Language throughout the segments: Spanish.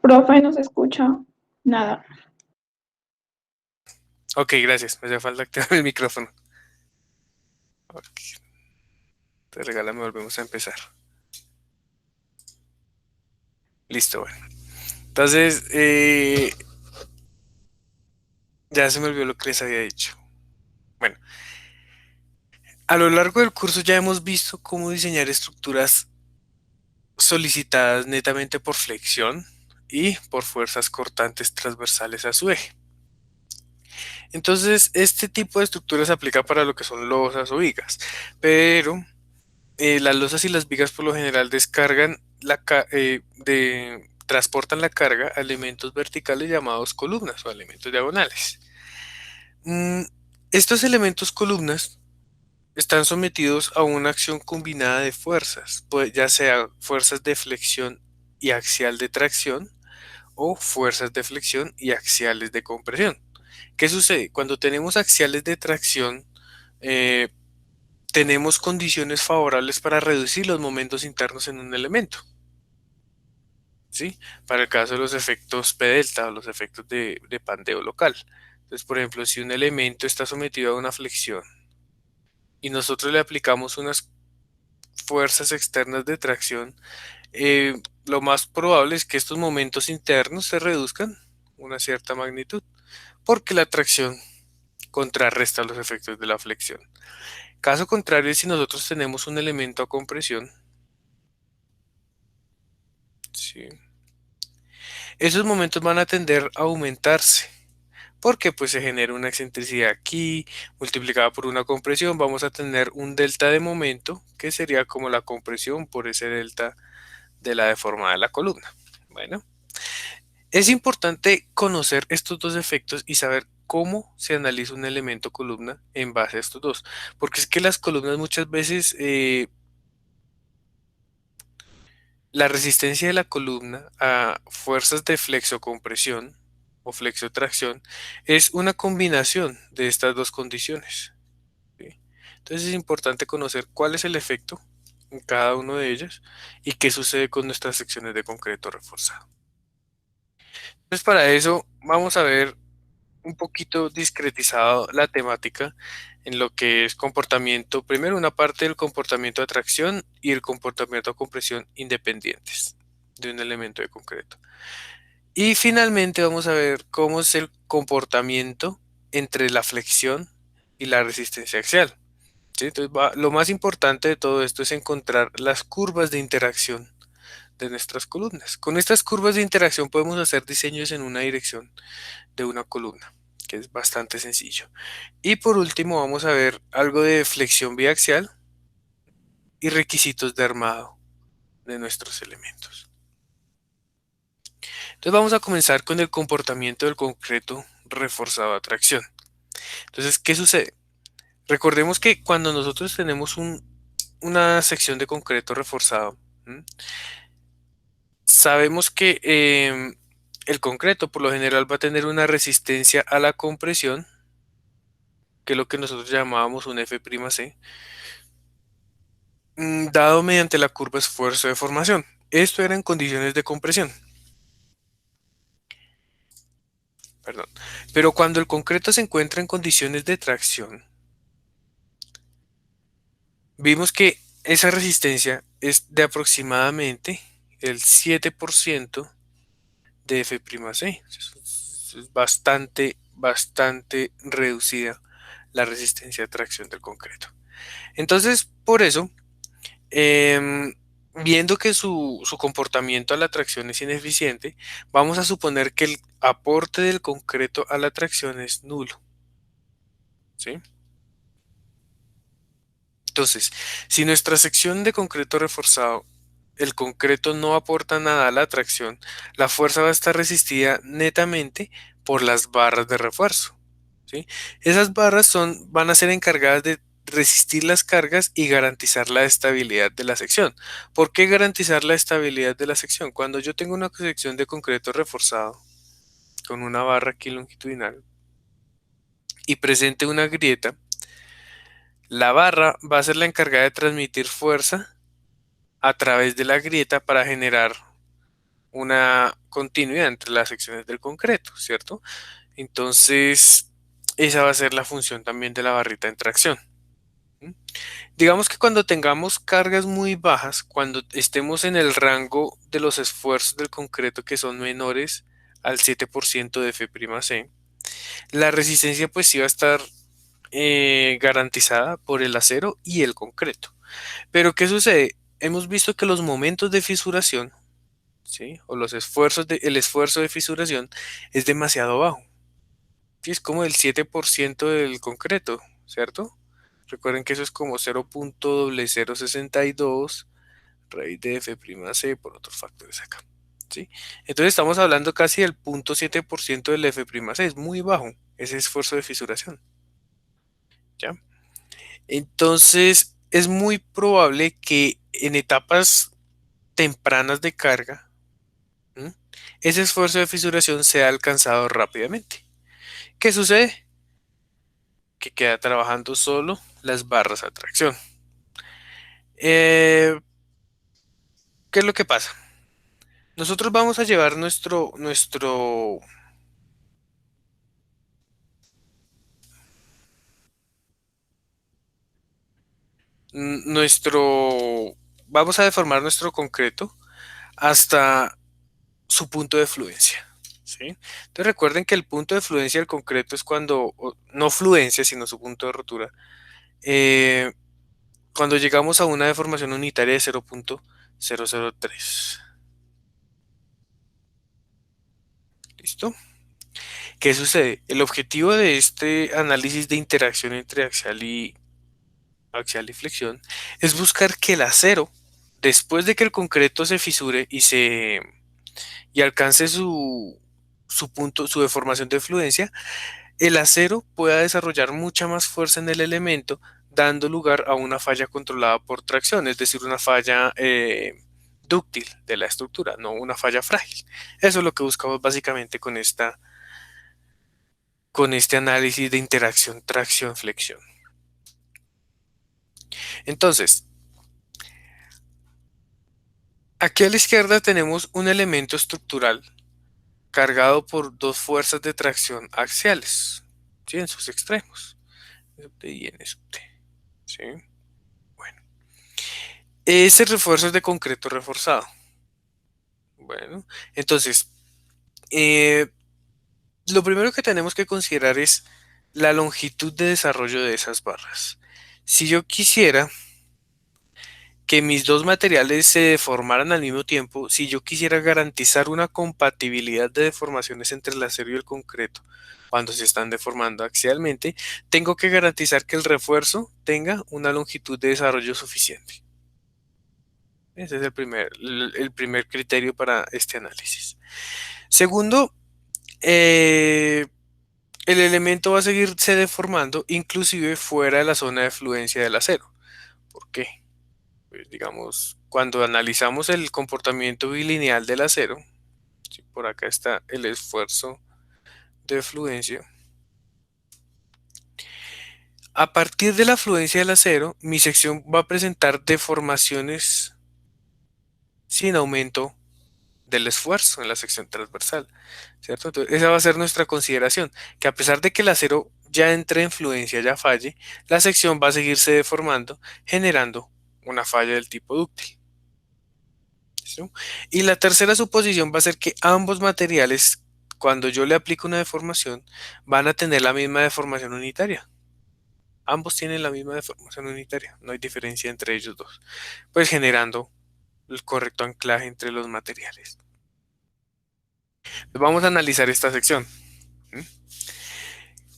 Profe, no se escucha nada. Ok, gracias. Me hace falta activar el micrófono. Ok, te regálame, volvemos a empezar. Listo, bueno. Entonces, ya se me olvidó lo que les había dicho. Bueno, a lo largo del curso ya hemos visto cómo diseñar estructuras solicitadas netamente por flexión y por fuerzas cortantes transversales a su eje. Entonces, este tipo de estructura se aplica para lo que son losas o vigas, pero las losas y las vigas por lo general transportan la carga a elementos verticales llamados columnas o elementos diagonales. Mm, Estos elementos columnas están sometidos a una acción combinada de fuerzas, ya sea fuerzas de flexión y axial de tracción o fuerzas de flexión y axiales de compresión. ¿Qué sucede? Cuando tenemos axiales de tracción, eh, tenemos condiciones favorables para reducir los momentos internos en un elemento, ¿sí? Para el caso de los efectos P delta o los efectos de pandeo local. Entonces, por ejemplo, si un elemento está sometido a una flexión y nosotros le aplicamos unas fuerzas externas de tracción, lo más probable es que estos momentos internos se reduzcan una cierta magnitud, porque la tracción contrarresta los efectos de la flexión. Caso contrario, si nosotros tenemos un elemento a compresión, ¿sí?, esos momentos van a tender a aumentarse, porque pues se genera una excentricidad aquí, multiplicada por una compresión, vamos a tener un delta de momento, que sería como la compresión por ese delta de la deformada de la columna. Bueno, es importante conocer estos dos efectos y saber cómo se analiza un elemento columna en base a estos dos, porque es que las columnas muchas veces, la resistencia de la columna a fuerzas de flexocompresión o flexotracción es una combinación de estas dos condiciones, ¿sí? Entonces es importante conocer cuál es el efecto en cada uno de ellos y qué sucede con nuestras secciones de concreto reforzado. Entonces para eso vamos a ver un poquito discretizado la temática en lo que es comportamiento, primero una parte del comportamiento de atracción y el comportamiento de compresión independientes de un elemento de concreto. Y finalmente vamos a ver cómo es el comportamiento entre la flexión y la resistencia axial, ¿sí? Entonces lo más importante de todo esto es encontrar las curvas de interacción de nuestras columnas. Con estas curvas de interacción podemos hacer diseños en una dirección de una columna, que es bastante sencillo. Y por último vamos a ver algo de flexión biaxial y requisitos de armado de nuestros elementos. Entonces vamos a comenzar con el comportamiento del concreto reforzado a tracción. Entonces, ¿qué sucede? Recordemos que cuando nosotros tenemos una sección de concreto reforzado, ¿m?, sabemos que el concreto por lo general va a tener una resistencia a la compresión, que es lo que nosotros llamábamos un F'C, dado mediante la curva esfuerzo de formación. Esto era en condiciones de compresión, perdón. Pero cuando el concreto se encuentra en condiciones de tracción, vimos que esa resistencia es de aproximadamente el 7% de F'C. Es bastante reducida la resistencia de tracción del concreto. Entonces, por eso, Em, viendo que su comportamiento a la tracción es ineficiente, vamos a suponer que el aporte del concreto a la tracción es nulo, ¿sí? Entonces, si nuestra sección de concreto reforzado, el concreto no aporta nada a la tracción, la fuerza va a estar resistida netamente por las barras de refuerzo, ¿sí? Esas barras van a ser encargadas de resistir las cargas y garantizar la estabilidad de la sección. ¿Por qué garantizar la estabilidad de la sección? Cuando yo tengo una sección de concreto reforzado con una barra aquí longitudinal y presente una grieta, la barra va a ser la encargada de transmitir fuerza a través de la grieta para generar una continuidad entre las secciones del concreto, ¿cierto? Entonces, esa va a ser la función también de la barrita en tracción. ¿Mm? Digamos que cuando tengamos cargas muy bajas, cuando estemos en el rango de los esfuerzos del concreto que son menores al 7% de F'C, la resistencia pues sí va a estar garantizada por el acero y el concreto. Pero ¿qué sucede? Hemos visto que los momentos de fisuración, ¿sí? O el esfuerzo de fisuración es demasiado bajo. ¿Sí? Es como el 7% del concreto, ¿cierto? Recuerden que eso es como 0.0062 raíz de F'C por otros factores acá. ¿Sí? Entonces estamos hablando casi del 0.7% del F'C, es muy bajo ese esfuerzo de fisuración. ¿Ya? Entonces es muy probable que en etapas tempranas de carga, ¿m? ese esfuerzo de fisuración sea alcanzado rápidamente. ¿Qué sucede? Que queda trabajando solo las barras a tracción. Eh, ¿Qué es lo que pasa? Nosotros vamos a llevar vamos a deformar nuestro concreto hasta su punto de fluencia. ¿Sí? Entonces recuerden que el punto de fluencia del concreto es cuando, no fluencia, sino su punto de rotura, eh, cuando llegamos a una deformación unitaria de 0.003. ¿Listo? ¿Qué sucede? El objetivo de este análisis de interacción entre axial y flexión es buscar que el acero, después de que el concreto se fisure y alcance su punto, su deformación de fluencia, el acero pueda desarrollar mucha más fuerza en el elemento, dando lugar a una falla controlada por tracción, es decir, una falla dúctil de la estructura, no una falla frágil. Eso es lo que buscamos básicamente con este análisis de interacción tracción-flexión. Entonces, aquí a la izquierda tenemos un elemento estructural cargado por dos fuerzas de tracción axiales, ¿sí? En sus extremos, T y N sub T, ¿sí? Bueno, ese refuerzo es de concreto reforzado. Bueno, entonces, eh, lo primero que tenemos que considerar es la longitud de desarrollo de esas barras. Si yo quisiera que mis dos materiales se deformaran al mismo tiempo, si yo quisiera garantizar una compatibilidad de deformaciones entre el acero y el concreto cuando se están deformando axialmente, tengo que garantizar que el refuerzo tenga una longitud de desarrollo suficiente. Ese es el primer criterio para este análisis. Segundo, el elemento va a seguirse deformando inclusive fuera de la zona de fluencia del acero. ¿Por qué? Pues digamos, cuando analizamos el comportamiento bilineal del acero, ¿sí? Por acá está el esfuerzo de fluencia. A partir de la fluencia del acero, mi sección va a presentar deformaciones sin aumento del esfuerzo en la sección transversal, ¿cierto? Entonces, esa va a ser nuestra consideración, que a pesar de que el acero ya entre en fluencia, ya falle, la sección va a seguirse deformando, generando una falla del tipo dúctil. ¿Listo? Y la tercera suposición va a ser que ambos materiales, cuando yo le aplico una deformación, van a tener la misma deformación unitaria. Ambos tienen la misma deformación unitaria, no hay diferencia entre ellos dos, pues generando el correcto anclaje entre los materiales. Vamos a analizar esta sección. ¿Mm?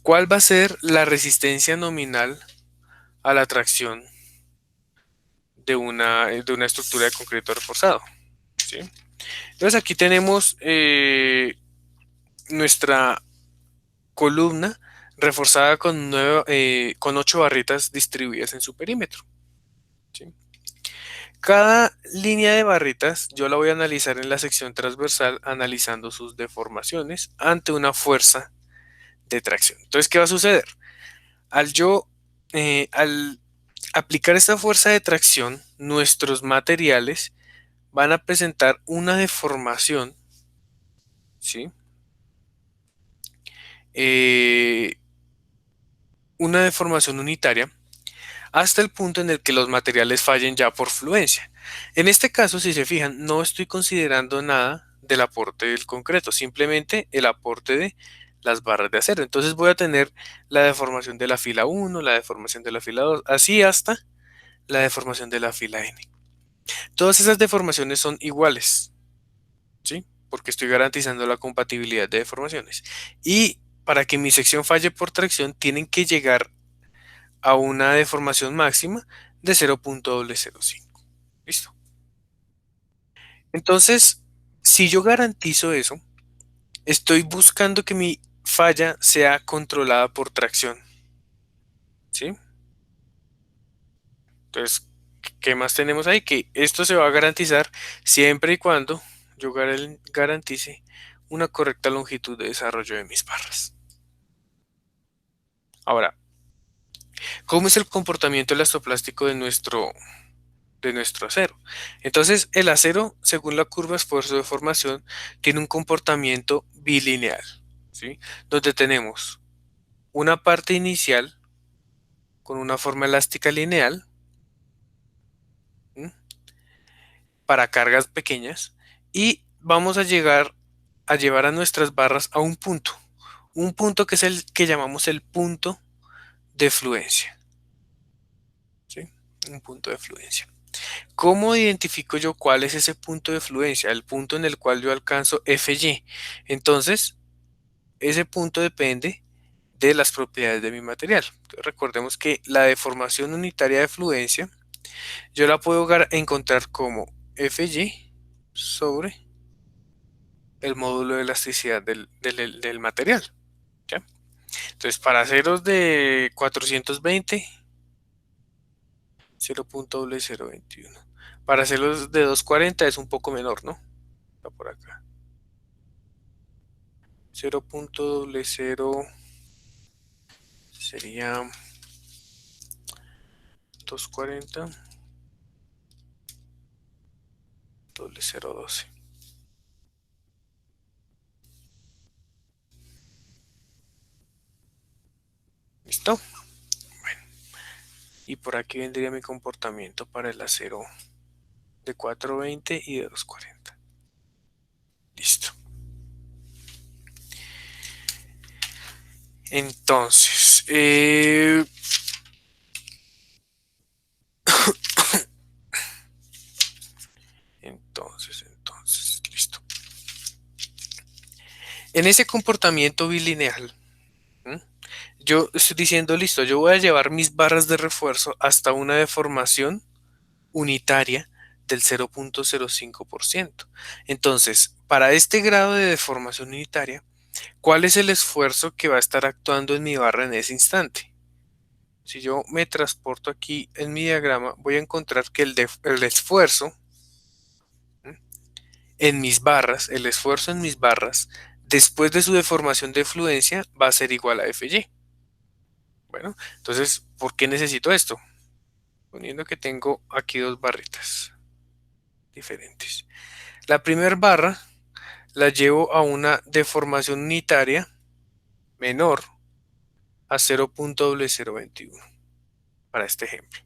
¿Cuál va a ser la resistencia nominal a la tracción de una estructura de concreto reforzado? ¿Sí? Entonces aquí tenemos nuestra columna reforzada con 8 barritas distribuidas en su perímetro. ¿Sí? Cada línea de barritas yo la voy a analizar en la sección transversal analizando sus deformaciones ante una fuerza de tracción. Entonces, ¿qué va a suceder? Al aplicar esta fuerza de tracción, nuestros materiales van a presentar una deformación, ¿sí? Eh, una deformación unitaria hasta el punto en el que los materiales fallen ya por fluencia. En este caso, si se fijan, no estoy considerando nada del aporte del concreto, simplemente el aporte de las barras de acero. Entonces voy a tener la deformación de la fila 1, la deformación de la fila 2, así hasta la deformación de la fila N. Todas esas deformaciones son iguales, ¿sí? Porque estoy garantizando la compatibilidad de deformaciones. Y para que mi sección falle por tracción, tienen que llegar a una deformación máxima de 0.005. ¿Listo? Entonces, si yo garantizo eso, estoy buscando que mi falla sea controlada por tracción. ¿Sí? Entonces, ¿qué más tenemos ahí? Que esto se va a garantizar siempre y cuando yo garantice una correcta longitud de desarrollo de mis barras. Ahora, ¿cómo es el comportamiento elastoplástico de nuestro acero? Entonces, el acero, según la curva esfuerzo de formación, tiene un comportamiento bilineal, ¿sí? Donde tenemos una parte inicial con una forma elástica lineal, ¿sí? Para cargas pequeñas y vamos a llevar a nuestras barras a un punto que es el que llamamos el punto de fluencia, ¿sí? Un punto de fluencia. ¿Cómo identifico yo cuál es ese punto de fluencia? El punto en el cual yo alcanzo FY. Entonces, ese punto depende de las propiedades de mi material. Entonces, recordemos que la deformación unitaria de fluencia yo la puedo encontrar como FY sobre el módulo de elasticidad del material, ¿ya? Entonces, para aceros de 420, 0.021. Para aceros de 240 es un poco menor, ¿no? Está por acá. 0.00 sería 240, 0.012. ¿Listo? Bueno, y por aquí vendría mi comportamiento para el acero de 420 y de 240. Listo. Entonces, listo. En ese comportamiento bilineal, ¿m? Yo estoy diciendo, listo, yo voy a llevar mis barras de refuerzo hasta una deformación unitaria del 0.05%. Entonces, para este grado de deformación unitaria, ¿cuál es el esfuerzo que va a estar actuando en mi barra en ese instante? Si yo me transporto aquí en mi diagrama, voy a encontrar que el esfuerzo, ¿m? En mis barras, el esfuerzo en mis barras, después de su deformación de fluencia, va a ser igual a FY. Bueno, entonces, ¿por qué necesito esto? Poniendo que tengo aquí dos barritas diferentes. La primera barra la llevo a una deformación unitaria menor a 0.0021 para este ejemplo.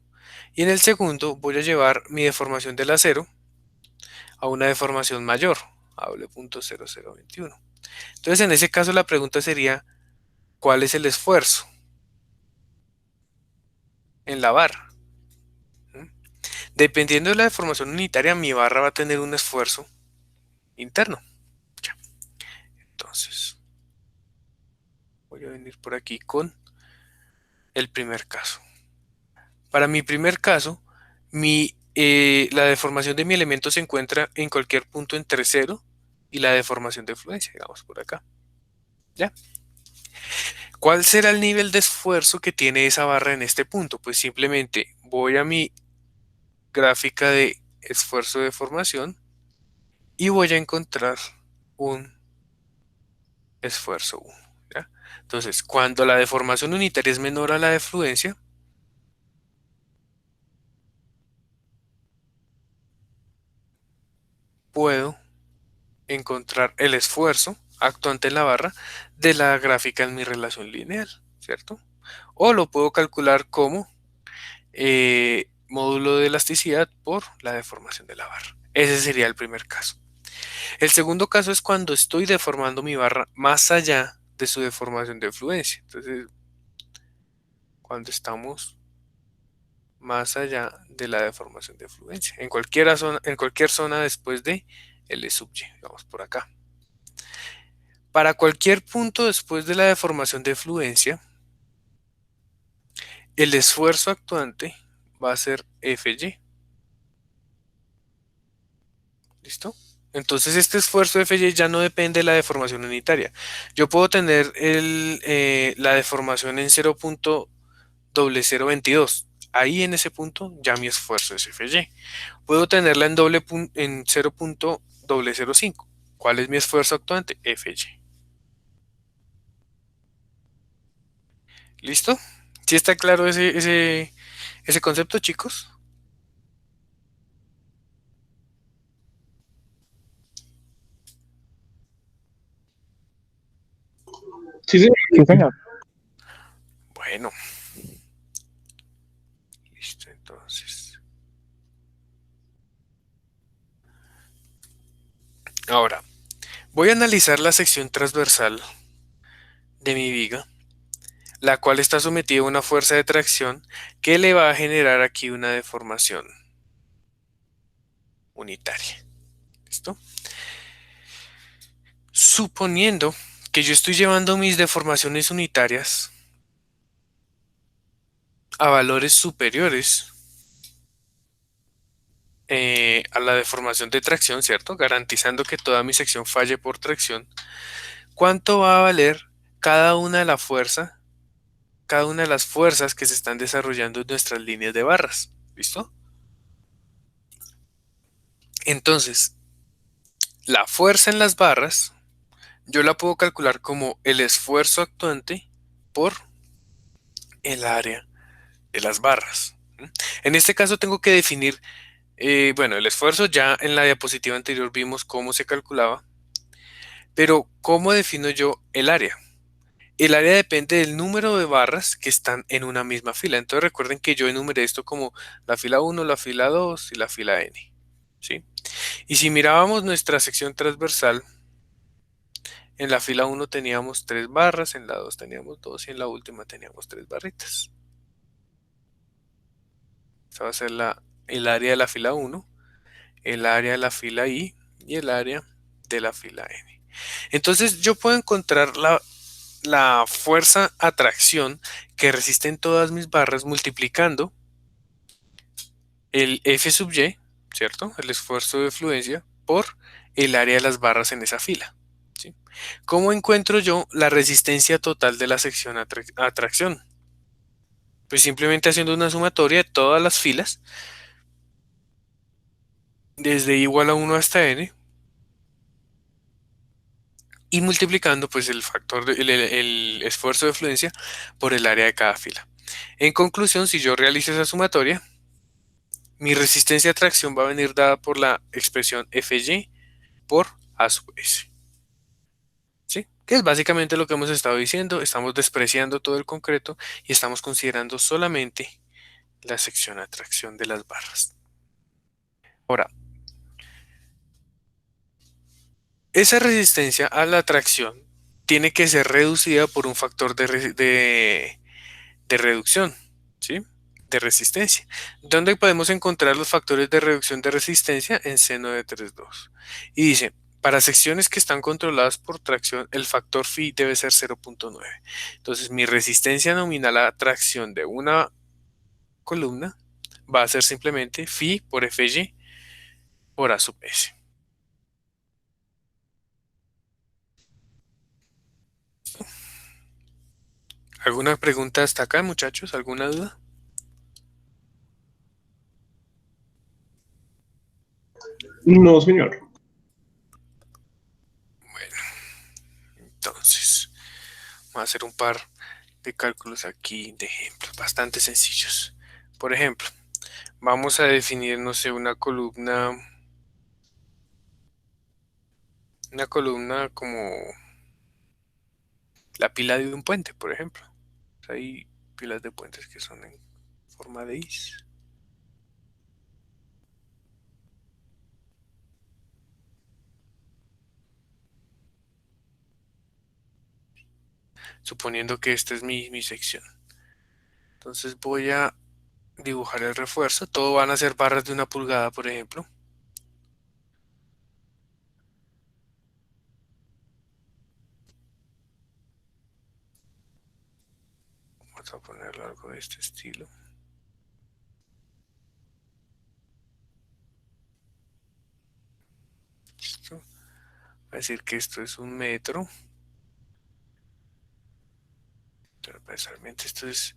Y en el segundo voy a llevar mi deformación del acero a una deformación mayor a 0.0021. Entonces, en ese caso la pregunta sería, ¿cuál es el esfuerzo en la barra? ¿Mm? Dependiendo de la deformación unitaria, mi barra va a tener un esfuerzo interno. Ya. Entonces, voy a venir por aquí con el primer caso. Para mi primer caso, la deformación de mi elemento se encuentra en cualquier punto entre 0 y la deformación de fluencia, digamos por acá. ¿Ya? ¿Cuál será el nivel de esfuerzo que tiene esa barra en este punto? Pues simplemente voy a mi gráfica de esfuerzo de deformación y voy a encontrar un esfuerzo 1. ¿Ya? Entonces, cuando la deformación unitaria es menor a la de fluencia, puedo encontrar el esfuerzo actuante en la barra de la gráfica en mi relación lineal, ¿cierto? O lo puedo calcular como módulo de elasticidad por la deformación de la barra. Ese sería el primer caso. El segundo caso es cuando estoy deformando mi barra más allá de su deformación de fluencia. Entonces, cuando estamos más allá de la deformación de fluencia, en cualquier zona después de L sub y, vamos por acá. Para cualquier punto después de la deformación de fluencia, el esfuerzo actuante va a ser Fy. ¿Listo? Entonces este esfuerzo Fy ya no depende de la deformación unitaria. Yo puedo tener la deformación en 0.0022. Ahí en ese punto ya mi esfuerzo es Fy. Puedo tenerla en 0.005. ¿Cuál es mi esfuerzo actuante? Fy. ¿Listo? ¿Sí está claro ese concepto, chicos? Sí, señor. Sí, señor. Bueno, listo, entonces. Ahora, voy a analizar la sección transversal de mi viga, la cual está sometida a una fuerza de tracción que le va a generar aquí una deformación unitaria. ¿Listo? Suponiendo que yo estoy llevando mis deformaciones unitarias a valores superiores a la deformación de tracción, ¿cierto? Garantizando que toda mi sección falle por tracción. ¿Cuánto va a valer cada una de cada una de las fuerzas que se están desarrollando en nuestras líneas de barras? ¿Listo? Entonces, la fuerza en las barras, yo la puedo calcular como el esfuerzo actuante por el área de las barras. En este caso tengo que definir, bueno, el esfuerzo ya en la diapositiva anterior vimos cómo se calculaba, pero ¿cómo defino yo el área? El área depende del número de barras que están en una misma fila. Entonces recuerden que yo enumeré esto como la fila 1, la fila 2 y la fila N. ¿Sí? Y si mirábamos nuestra sección transversal, en la fila 1 teníamos 3 barras, en la 2 teníamos 2 y en la última teníamos 3 barritas. Esta va a ser el área de la fila 1, el área de la fila I y el área de la fila N. Entonces yo puedo encontrar la fuerza atracción que resisten todas mis barras multiplicando el F sub y, ¿cierto? El esfuerzo de fluencia por el área de las barras en esa fila. ¿Sí? ¿Cómo encuentro yo la resistencia total de la sección atracción? Pues simplemente haciendo una sumatoria de todas las filas, desde igual a 1 hasta n, y multiplicando pues el factor, el esfuerzo de fluencia por el área de cada fila. En conclusión, si yo realizo esa sumatoria, mi resistencia a tracción va a venir dada por la expresión Fy por A sub S. ¿Sí? Que es básicamente lo que hemos estado diciendo. Estamos despreciando todo el concreto y estamos considerando solamente la sección a tracción de las barras. Ahora, esa resistencia a la tracción tiene que ser reducida por un factor de reducción, ¿sí? De resistencia. ¿Dónde podemos encontrar los factores de reducción de resistencia? En seno de 3,2. Y dice, para secciones que están controladas por tracción, el factor phi debe ser 0,9. Entonces, mi resistencia nominal a tracción de una columna va a ser simplemente phi por Fy por A sub S. ¿Alguna pregunta hasta acá, muchachos? ¿Alguna duda? No, señor. Bueno, entonces, vamos a hacer un par de cálculos aquí de ejemplos bastante sencillos. Por ejemplo, vamos a definir, no sé, una columna Una columna como la pila de un puente, por ejemplo. Hay pilas de puentes que son en forma de is. Suponiendo que esta es mi sección. Entonces voy a dibujar el refuerzo. Todo van a ser barras de 1 pulgada, por ejemplo. Vamos a ponerlo algo de este estilo. Listo. Voy a decir que esto es 1 metro. Transversalmente esto es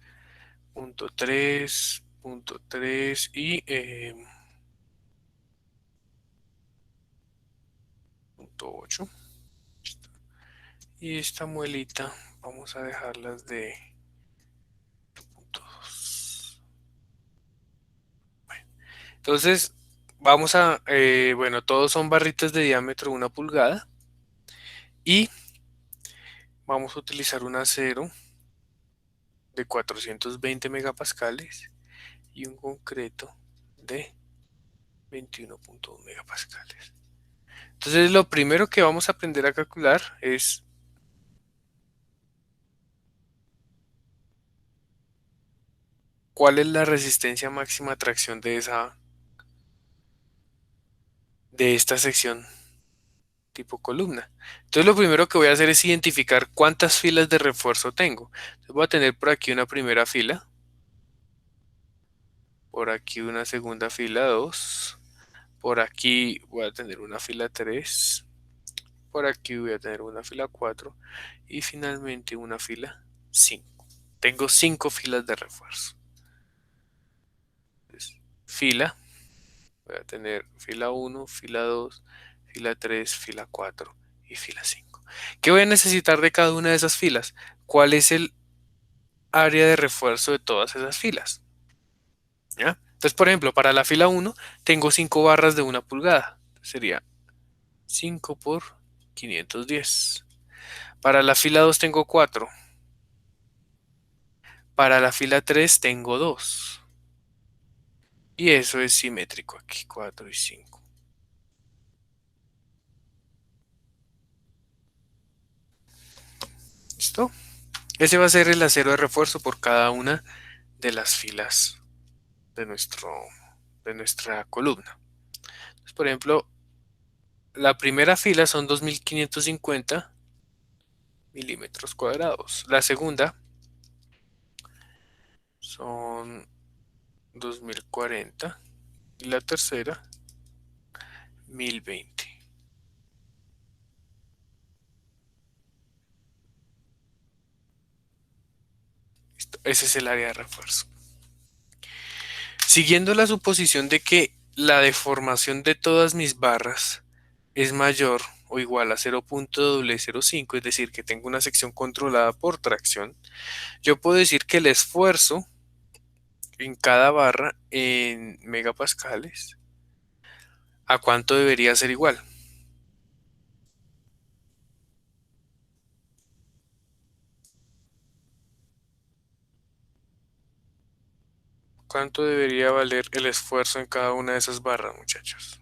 .3, .3 y .8. Y esta muelita vamos a dejarlas de .2. Bueno, entonces vamos a, bueno, todos son barritas de diámetro 1 pulgada y vamos a utilizar un acero de 420 megapascales y un concreto de 21.1 megapascales. Entonces lo primero que vamos a aprender a calcular es cuál es la resistencia máxima a tracción de esta sección tipo columna. Entonces lo primero que voy a hacer es identificar cuántas filas de refuerzo tengo. Entonces voy a tener por aquí una primera fila, por aquí una segunda fila 2, por aquí voy a tener una fila 3, por aquí voy a tener una fila 4 y finalmente una fila 5. Tengo 5 filas de refuerzo. Entonces, fila, voy a tener fila 1, fila 2, fila 3, fila 4 y fila 5. ¿Qué voy a necesitar de cada una de esas filas? ¿Cuál es el área de refuerzo de todas esas filas? ¿Ya? Entonces, por ejemplo, para la fila 1 tengo 5 barras de 1 pulgada. Sería 5 por 510. Para la fila 2 tengo 4. Para la fila 3 tengo 2. Y eso es simétrico aquí, 4 y 5. ¿Listo? Ese va a ser el acero de refuerzo por cada una de las filas de nuestra columna. Entonces, por ejemplo, la primera fila son 2550 milímetros cuadrados. La segunda son 2040 y la tercera 1020. Listo. Ese es el área de refuerzo. Siguiendo la suposición de que la deformación de todas mis barras es mayor o igual a 0.005, es decir, que tengo una sección controlada por tracción, yo puedo decir que el esfuerzo en cada barra en megapascales, ¿a cuánto debería ser igual? ¿Cuánto debería valer el esfuerzo en cada una de esas barras, muchachos?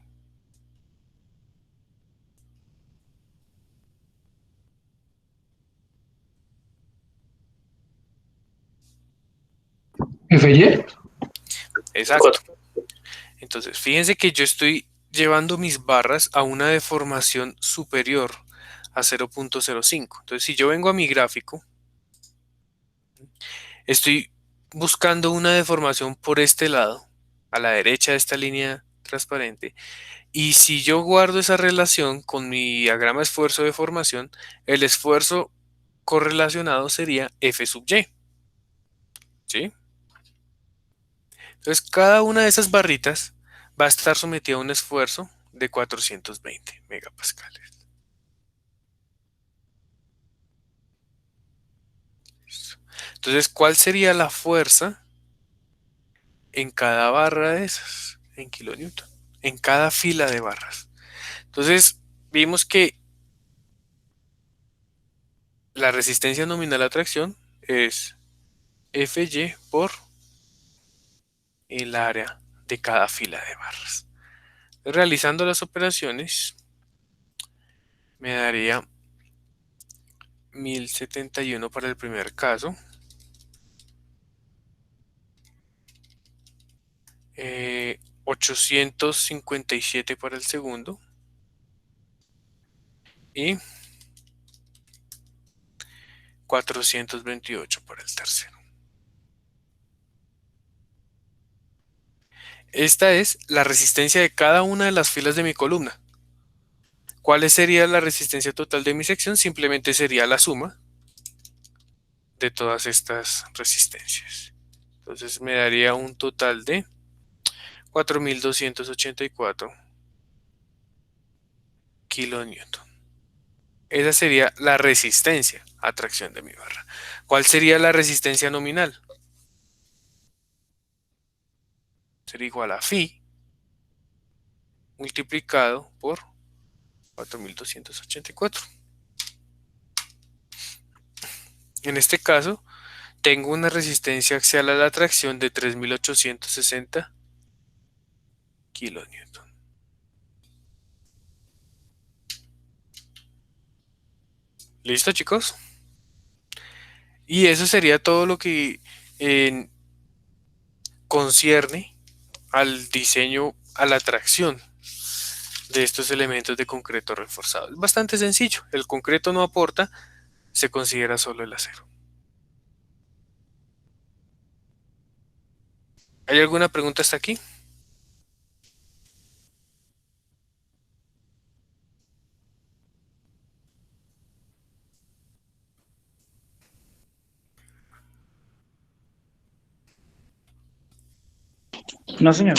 ¿FY? Exacto. Entonces, fíjense que yo estoy llevando mis barras a una deformación superior a 0.05. Entonces, si yo vengo a mi gráfico, estoy buscando una deformación por este lado, a la derecha de esta línea transparente. Y si yo guardo esa relación con mi diagrama de esfuerzo de deformación, el esfuerzo correlacionado sería F sub Y. ¿Sí? Entonces, cada una de esas barritas va a estar sometida a un esfuerzo de 420 megapascales. Listo. Entonces, ¿cuál sería la fuerza en cada barra de esas? En kilonewton. En cada fila de barras. Entonces, vimos que la resistencia nominal a tracción es Fy por el área de cada fila de barras. Realizando las operaciones, me daría 1071 para el primer caso, 857 para el segundo y 428 para el tercero. Esta es la resistencia de cada una de las filas de mi columna. ¿Cuál sería la resistencia total de mi sección? Simplemente sería la suma de todas estas resistencias. Entonces me daría un total de 4284 kilonewton. Esa sería la resistencia a tracción de mi barra. ¿Cuál sería la resistencia nominal? Sería igual a phi multiplicado por 4284. En este caso, tengo una resistencia axial a la tracción de 3860 kilonewton. ¿Listo, chicos? Y eso sería todo lo que concierne al diseño, a la tracción de estos elementos de concreto reforzado. Es bastante sencillo. El concreto no aporta, se considera solo el acero. ¿Hay alguna pregunta hasta aquí? No, señor.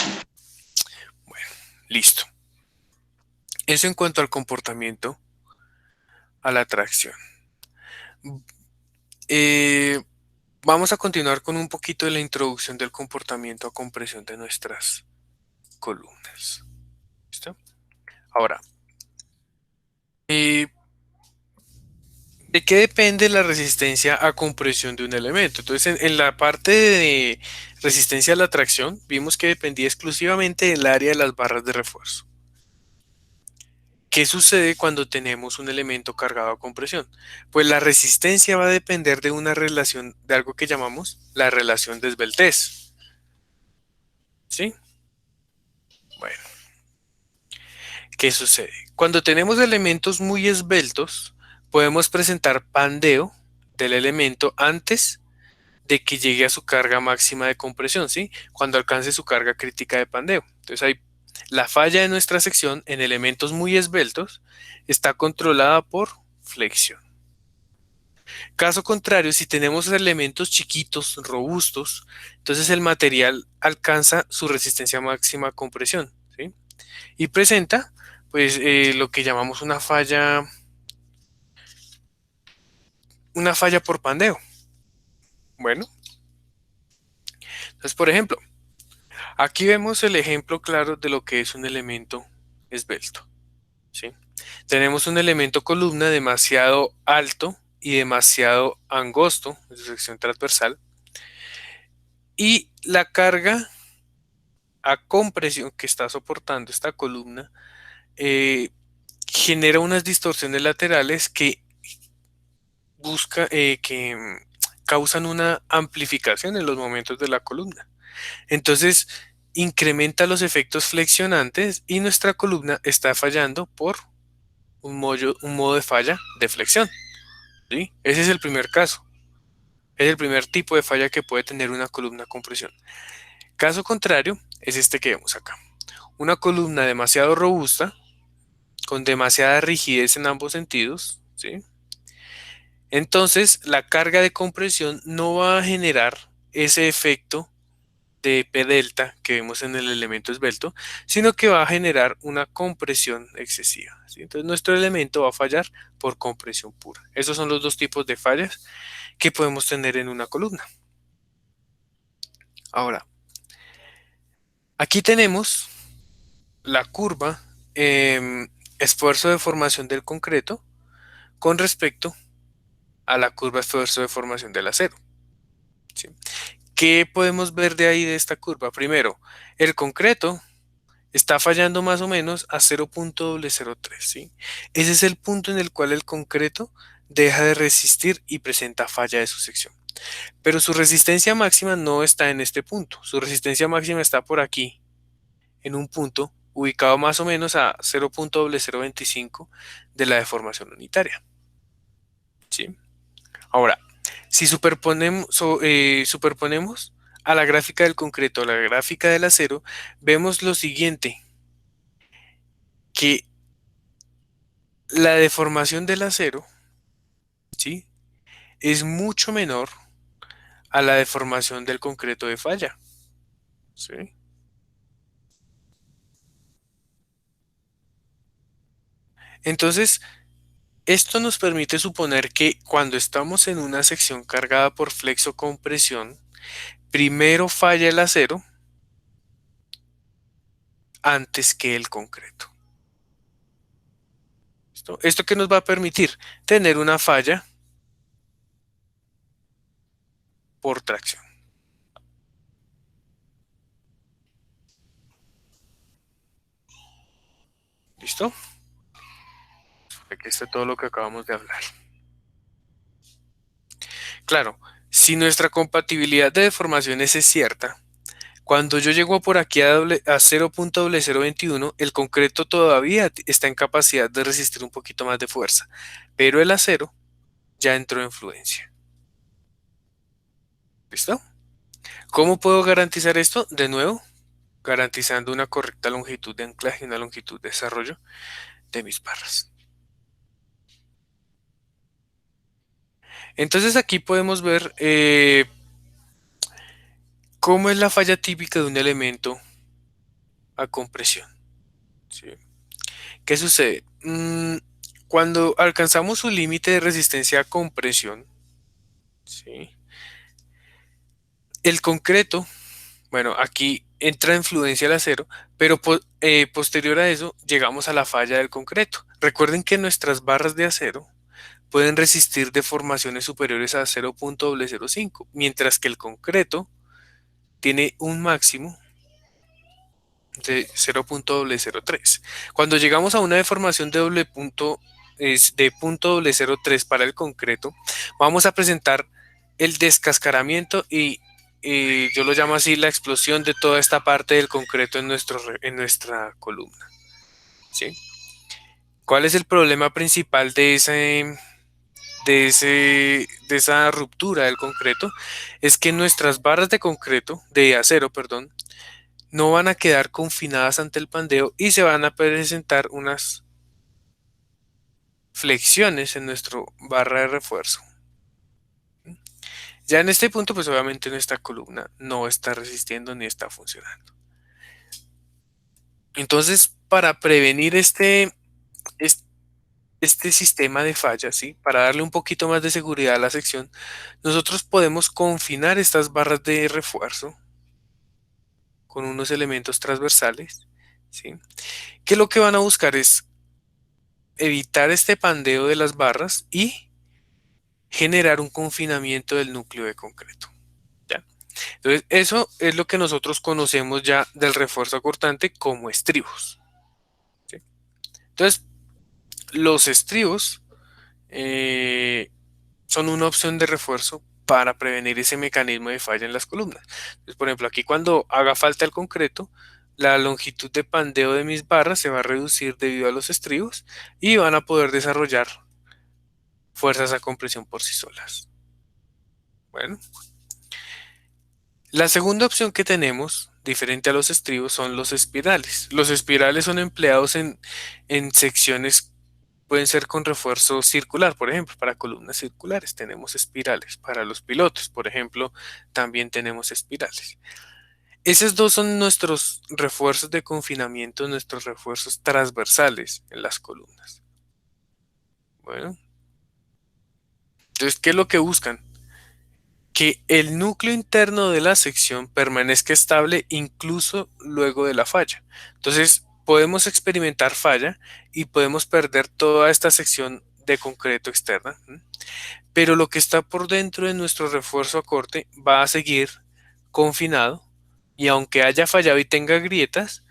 Listo. Eso en cuanto al comportamiento, a la tracción. Vamos a continuar con un poquito de la introducción del comportamiento a compresión de nuestras columnas. ¿Listo? Ahora, ¿de qué depende la resistencia a compresión de un elemento? Entonces, en la parte de resistencia a la tracción, vimos que dependía exclusivamente del área de las barras de refuerzo. ¿Qué sucede cuando tenemos un elemento cargado a compresión? Pues la resistencia va a depender de una relación, de algo que llamamos la relación de esbeltez. ¿Sí? Bueno, ¿qué sucede? Cuando tenemos elementos muy esbeltos, podemos presentar pandeo del elemento antes de que llegue a su carga máxima de compresión, ¿sí? Cuando alcance su carga crítica de pandeo. Entonces hay la falla de nuestra sección en elementos muy esbeltos está controlada por flexión. Caso contrario, si tenemos elementos chiquitos, robustos, entonces el material alcanza su resistencia máxima a compresión, ¿sí? Y presenta pues lo que llamamos una falla por pandeo. Bueno, entonces por ejemplo, aquí vemos el ejemplo claro de lo que es un elemento esbelto, ¿sí? Tenemos un elemento columna demasiado alto y demasiado angosto en su sección transversal y la carga a compresión que está soportando esta columna genera unas distorsiones laterales que causan una amplificación en los momentos de la columna. Entonces, incrementa los efectos flexionantes y nuestra columna está fallando por un modo de falla de flexión, ¿sí? Ese es el primer caso. Es el primer tipo de falla que puede tener una columna con compresión. Caso contrario es este que vemos acá. Una columna demasiado robusta, con demasiada rigidez en ambos sentidos, ¿sí? Entonces, la carga de compresión no va a generar ese efecto de P delta que vemos en el elemento esbelto, sino que va a generar una compresión excesiva, ¿sí? Entonces, nuestro elemento va a fallar por compresión pura. Esos son los dos tipos de fallas que podemos tener en una columna. Ahora, aquí tenemos la curva esfuerzo de formación del concreto con respecto a la curva de esfuerzo de formación del acero. ¿Sí? ¿Qué podemos ver de ahí de esta curva? Primero, el concreto está fallando más o menos a 0.003, ¿sí? Ese es el punto en el cual el concreto deja de resistir y presenta falla de su sección. Pero su resistencia máxima no está en este punto. Su resistencia máxima está por aquí, en un punto ubicado más o menos a 0.025 de la deformación unitaria, ¿sí? Ahora, si superponemos a la gráfica del concreto a la gráfica del acero, vemos lo siguiente, que la deformación del acero, ¿sí?, es mucho menor a la deformación del concreto de falla, ¿sí? Entonces, esto nos permite suponer que cuando estamos en una sección cargada por flexocompresión, primero falla el acero antes que el concreto. ¿Listo? ¿Esto qué nos va a permitir? Tener una falla por tracción. ¿Listo? Aquí está todo lo que acabamos de hablar. Claro, si nuestra compatibilidad de deformaciones es cierta, cuando yo llego por aquí a 0.0021, el concreto todavía está en capacidad de resistir un poquito más de fuerza, pero el acero ya entró en fluencia. ¿Listo? ¿Cómo puedo garantizar esto? De nuevo, garantizando una correcta longitud de anclaje y una longitud de desarrollo de mis barras. Entonces aquí podemos ver cómo es la falla típica de un elemento a compresión, ¿sí? ¿Qué sucede? Cuando alcanzamos su límite de resistencia a compresión, ¿sí?, el concreto, bueno, aquí entra en fluencia el acero, pero posterior a eso llegamos a la falla del concreto. Recuerden que nuestras barras de acero pueden resistir deformaciones superiores a 0.005, mientras que el concreto tiene un máximo de 0.003. Cuando llegamos a una deformación de de 0.003 para el concreto, vamos a presentar el descascaramiento y yo lo llamo así la explosión de toda esta parte del concreto en nuestra columna, ¿sí? ¿Cuál es el problema principal de esa ruptura del concreto? Es que nuestras barras de concreto, de acero, perdón, no van a quedar confinadas ante el pandeo y se van a presentar unas flexiones en nuestra barra de refuerzo. Ya en este punto, pues obviamente nuestra columna no está resistiendo ni está funcionando. Entonces, para prevenir este sistema de fallas, ¿sí?, para darle un poquito más de seguridad a la sección, nosotros podemos confinar estas barras de refuerzo con unos elementos transversales, ¿sí?, que lo que van a buscar es evitar este pandeo de las barras y generar un confinamiento del núcleo de concreto, ¿ya? Entonces, eso es lo que nosotros conocemos ya del refuerzo cortante como estribos, ¿sí? Entonces, los estribos son una opción de refuerzo para prevenir ese mecanismo de falla en las columnas. Entonces, por ejemplo, aquí cuando haga falta el concreto, la longitud de pandeo de mis barras se va a reducir debido a los estribos y van a poder desarrollar fuerzas a compresión por sí solas. Bueno, la segunda opción que tenemos, diferente a los estribos, son los espirales. Los espirales son empleados en secciones, pueden ser con refuerzo circular, por ejemplo, para columnas circulares tenemos espirales. Para los pilotos, por ejemplo, también tenemos espirales. Esos dos son nuestros refuerzos de confinamiento, nuestros refuerzos transversales en las columnas. Bueno, entonces, ¿qué es lo que buscan? Que el núcleo interno de la sección permanezca estable incluso luego de la falla. Entonces, podemos experimentar falla y podemos perder toda esta sección de concreto externa, pero lo que está por dentro de nuestro refuerzo a corte va a seguir confinado y aunque haya fallado y tenga grietas,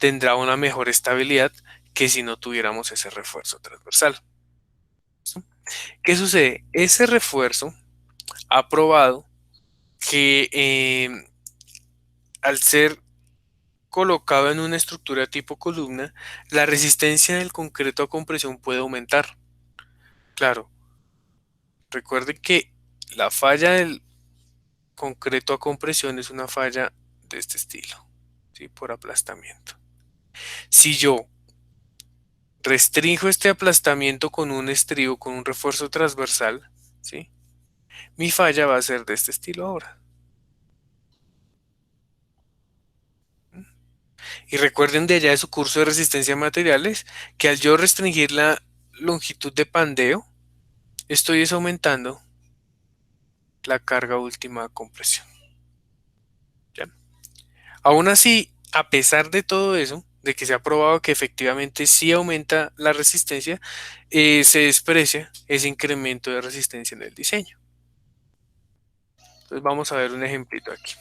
tendrá una mejor estabilidad que si no tuviéramos ese refuerzo transversal. ¿Listo? ¿Qué sucede? Ese refuerzo ha probado que al ser colocado en una estructura tipo columna, la resistencia del concreto a compresión puede aumentar. Claro, recuerden que la falla del concreto a compresión es una falla de este estilo, ¿sí? Por aplastamiento. Si yo restringo este aplastamiento con un estribo, con un refuerzo transversal, ¿sí? Mi falla va a ser de este estilo ahora. Y recuerden de allá de su curso de resistencia a materiales que al yo restringir la longitud de pandeo, estoy aumentando la carga última de compresión. ¿Ya? Aún así, a pesar de todo eso, de que se ha probado que efectivamente sí aumenta la resistencia, se desprecia ese incremento de resistencia en el diseño. Entonces vamos a ver un ejemplito aquí.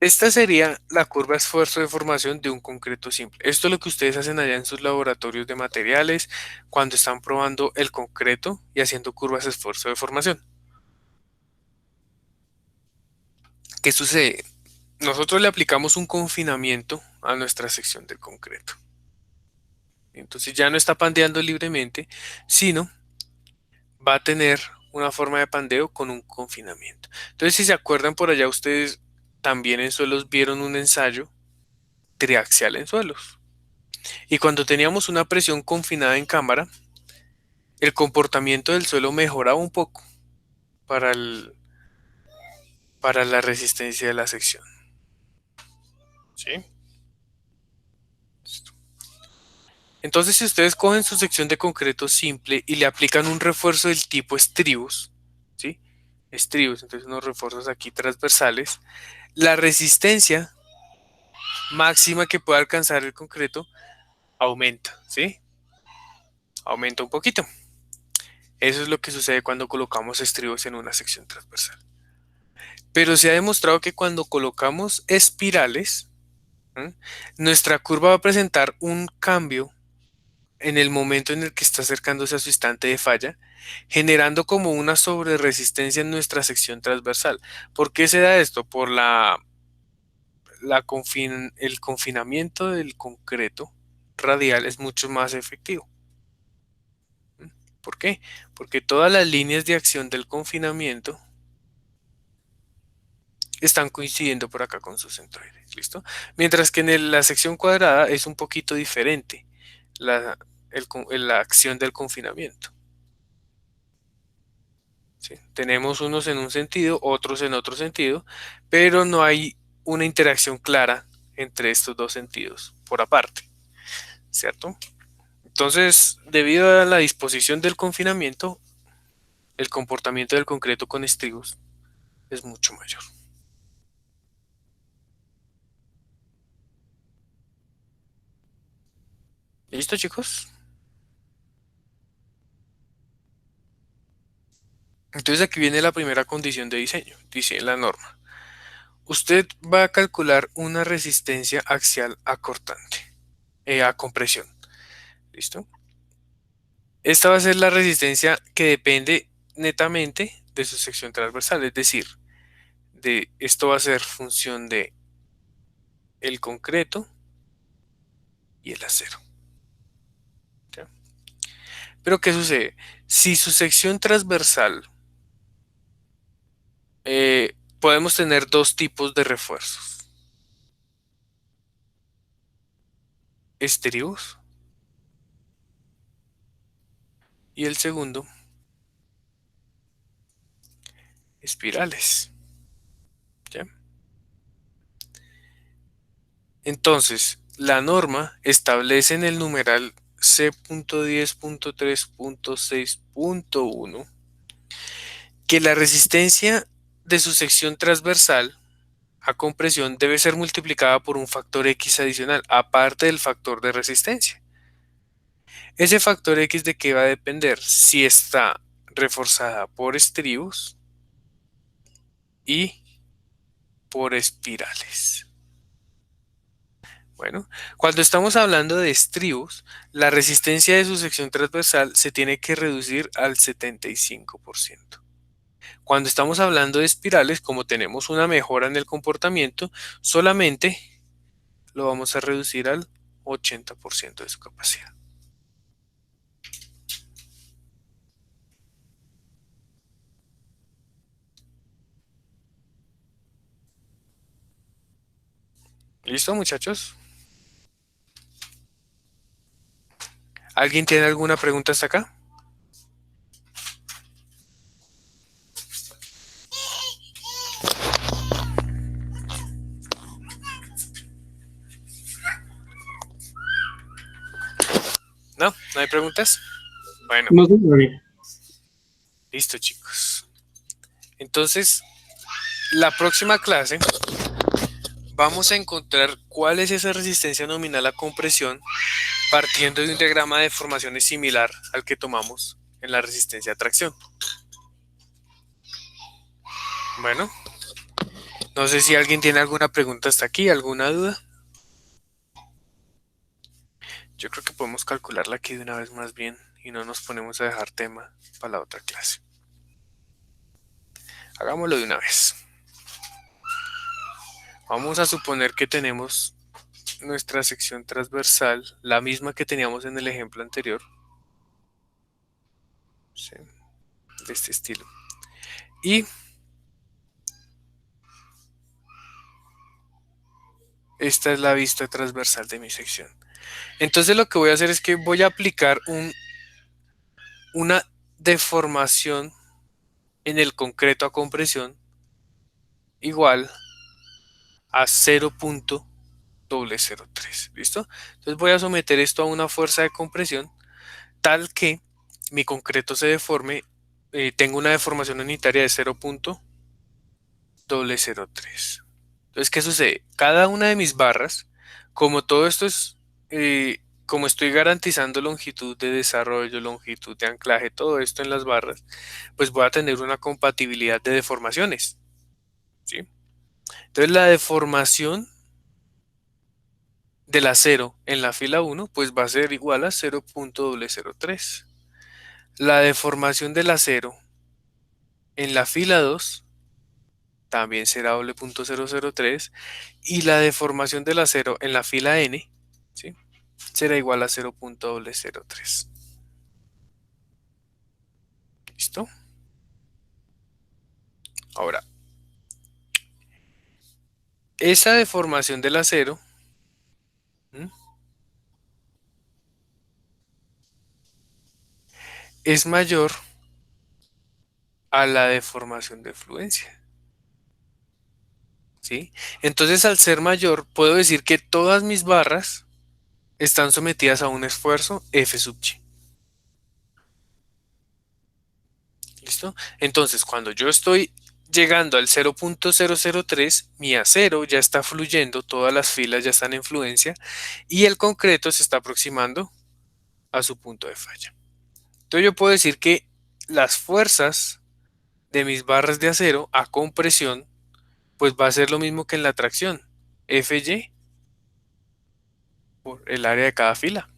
Esta sería la curva esfuerzo de formación de un concreto simple. Esto es lo que ustedes hacen allá en sus laboratorios de materiales cuando están probando el concreto y haciendo curvas de esfuerzo de formación. ¿Qué sucede? Nosotros le aplicamos un confinamiento a nuestra sección de concreto. Entonces ya no está pandeando libremente, sino va a tener una forma de pandeo con un confinamiento. Entonces, si se acuerdan por allá, ustedes también en suelos vieron un ensayo triaxial en suelos. Y cuando teníamos una presión confinada en cámara, el comportamiento del suelo mejoraba un poco para, para la resistencia de la sección. ¿Sí? Entonces, si ustedes cogen su sección de concreto simple y le aplican un refuerzo del tipo estribos, ¿sí? Estribos, entonces unos refuerzos aquí transversales, la resistencia máxima que puede alcanzar el concreto aumenta, ¿sí? Aumenta un poquito. Eso es lo que sucede cuando colocamos estribos en una sección transversal. Pero se ha demostrado que cuando colocamos espirales, ¿eh? Nuestra curva va a presentar un cambio en el momento en el que está acercándose a su instante de falla, generando como una sobreresistencia en nuestra sección transversal. ¿Por qué se da esto? Por el confinamiento del concreto radial es mucho más efectivo. ¿Por qué? Porque todas las líneas de acción del confinamiento están coincidiendo por acá con sus centroides, ¿listo? Mientras que en la sección cuadrada es un poquito diferente la, la acción del confinamiento. ¿Sí? Tenemos unos en un sentido, otros en otro sentido, pero no hay una interacción clara entre estos dos sentidos por aparte, ¿cierto? Entonces, debido a la disposición del confinamiento, el comportamiento del concreto con estribos es mucho mayor. ¿Listo, chicos? Entonces aquí viene la primera condición de diseño, dice la norma. Usted va a calcular una resistencia axial acortante, a compresión. ¿Listo? Esta va a ser la resistencia que depende netamente de su sección transversal, es decir, esto va a ser función de el concreto y el acero. ¿Ya? Pero ¿qué sucede? Si su sección transversal podemos tener dos tipos de refuerzos. Estribos y el segundo, espirales. ¿Ya? Entonces, la norma establece en el numeral C.10.3.6.1 que la resistencia de su sección transversal a compresión debe ser multiplicada por un factor X adicional, aparte del factor de resistencia. Ese factor X de qué va a depender, si está reforzada por estribos y por espirales. Bueno, cuando estamos hablando de estribos, la resistencia de su sección transversal se tiene que reducir al 75%. Cuando estamos hablando de espirales, como tenemos una mejora en el comportamiento, solamente lo vamos a reducir al 80% de su capacidad. ¿Listo, muchachos? ¿Alguien tiene alguna pregunta hasta acá? ¿No? ¿No hay preguntas? Bueno, No, señor. listo, chicos. Entonces, la próxima clase vamos a encontrar cuál es esa resistencia nominal a compresión partiendo de un diagrama de deformaciones similar al que tomamos en la resistencia a tracción. Bueno, no sé si alguien tiene alguna pregunta hasta aquí, alguna duda. Yo creo que podemos calcularla aquí de una vez más bien y no nos ponemos a dejar tema para la otra clase. Hagámoslo de una vez. Vamos a suponer que tenemos nuestra sección transversal, la misma que teníamos en el ejemplo anterior. Sí, de este estilo. Y esta es la vista transversal de mi sección. Entonces lo que voy a hacer es que voy a aplicar una deformación en el concreto a compresión igual a 0.003. ¿Listo? Entonces voy a someter esto a una fuerza de compresión tal que mi concreto se deforme, tengo una deformación unitaria de 0.003. Entonces, ¿qué sucede? Cada una de mis barras, como todo esto es, como estoy garantizando longitud de desarrollo, longitud de anclaje, todo esto en las barras, pues voy a tener una compatibilidad de deformaciones, ¿sí? Entonces, la deformación del acero en la fila 1, pues va a ser igual a 0.003. La deformación del acero en la fila 2 también será doble punto 003 y la deformación del acero en la fila N, ¿sí?, será igual a 0.003. ¿Listo? Ahora, esa deformación del acero, ¿m?, es mayor a la deformación de fluencia, ¿sí? Entonces, al ser mayor, puedo decir que todas mis barras están sometidas a un esfuerzo F sub G. ¿Listo? Entonces, cuando yo estoy llegando al 0.003, mi acero ya está fluyendo, todas las filas ya están en fluencia y el concreto se está aproximando a su punto de falla. Entonces yo puedo decir que las fuerzas de mis barras de acero a compresión, pues va a ser lo mismo que en la tracción, Fy por el área de cada fila.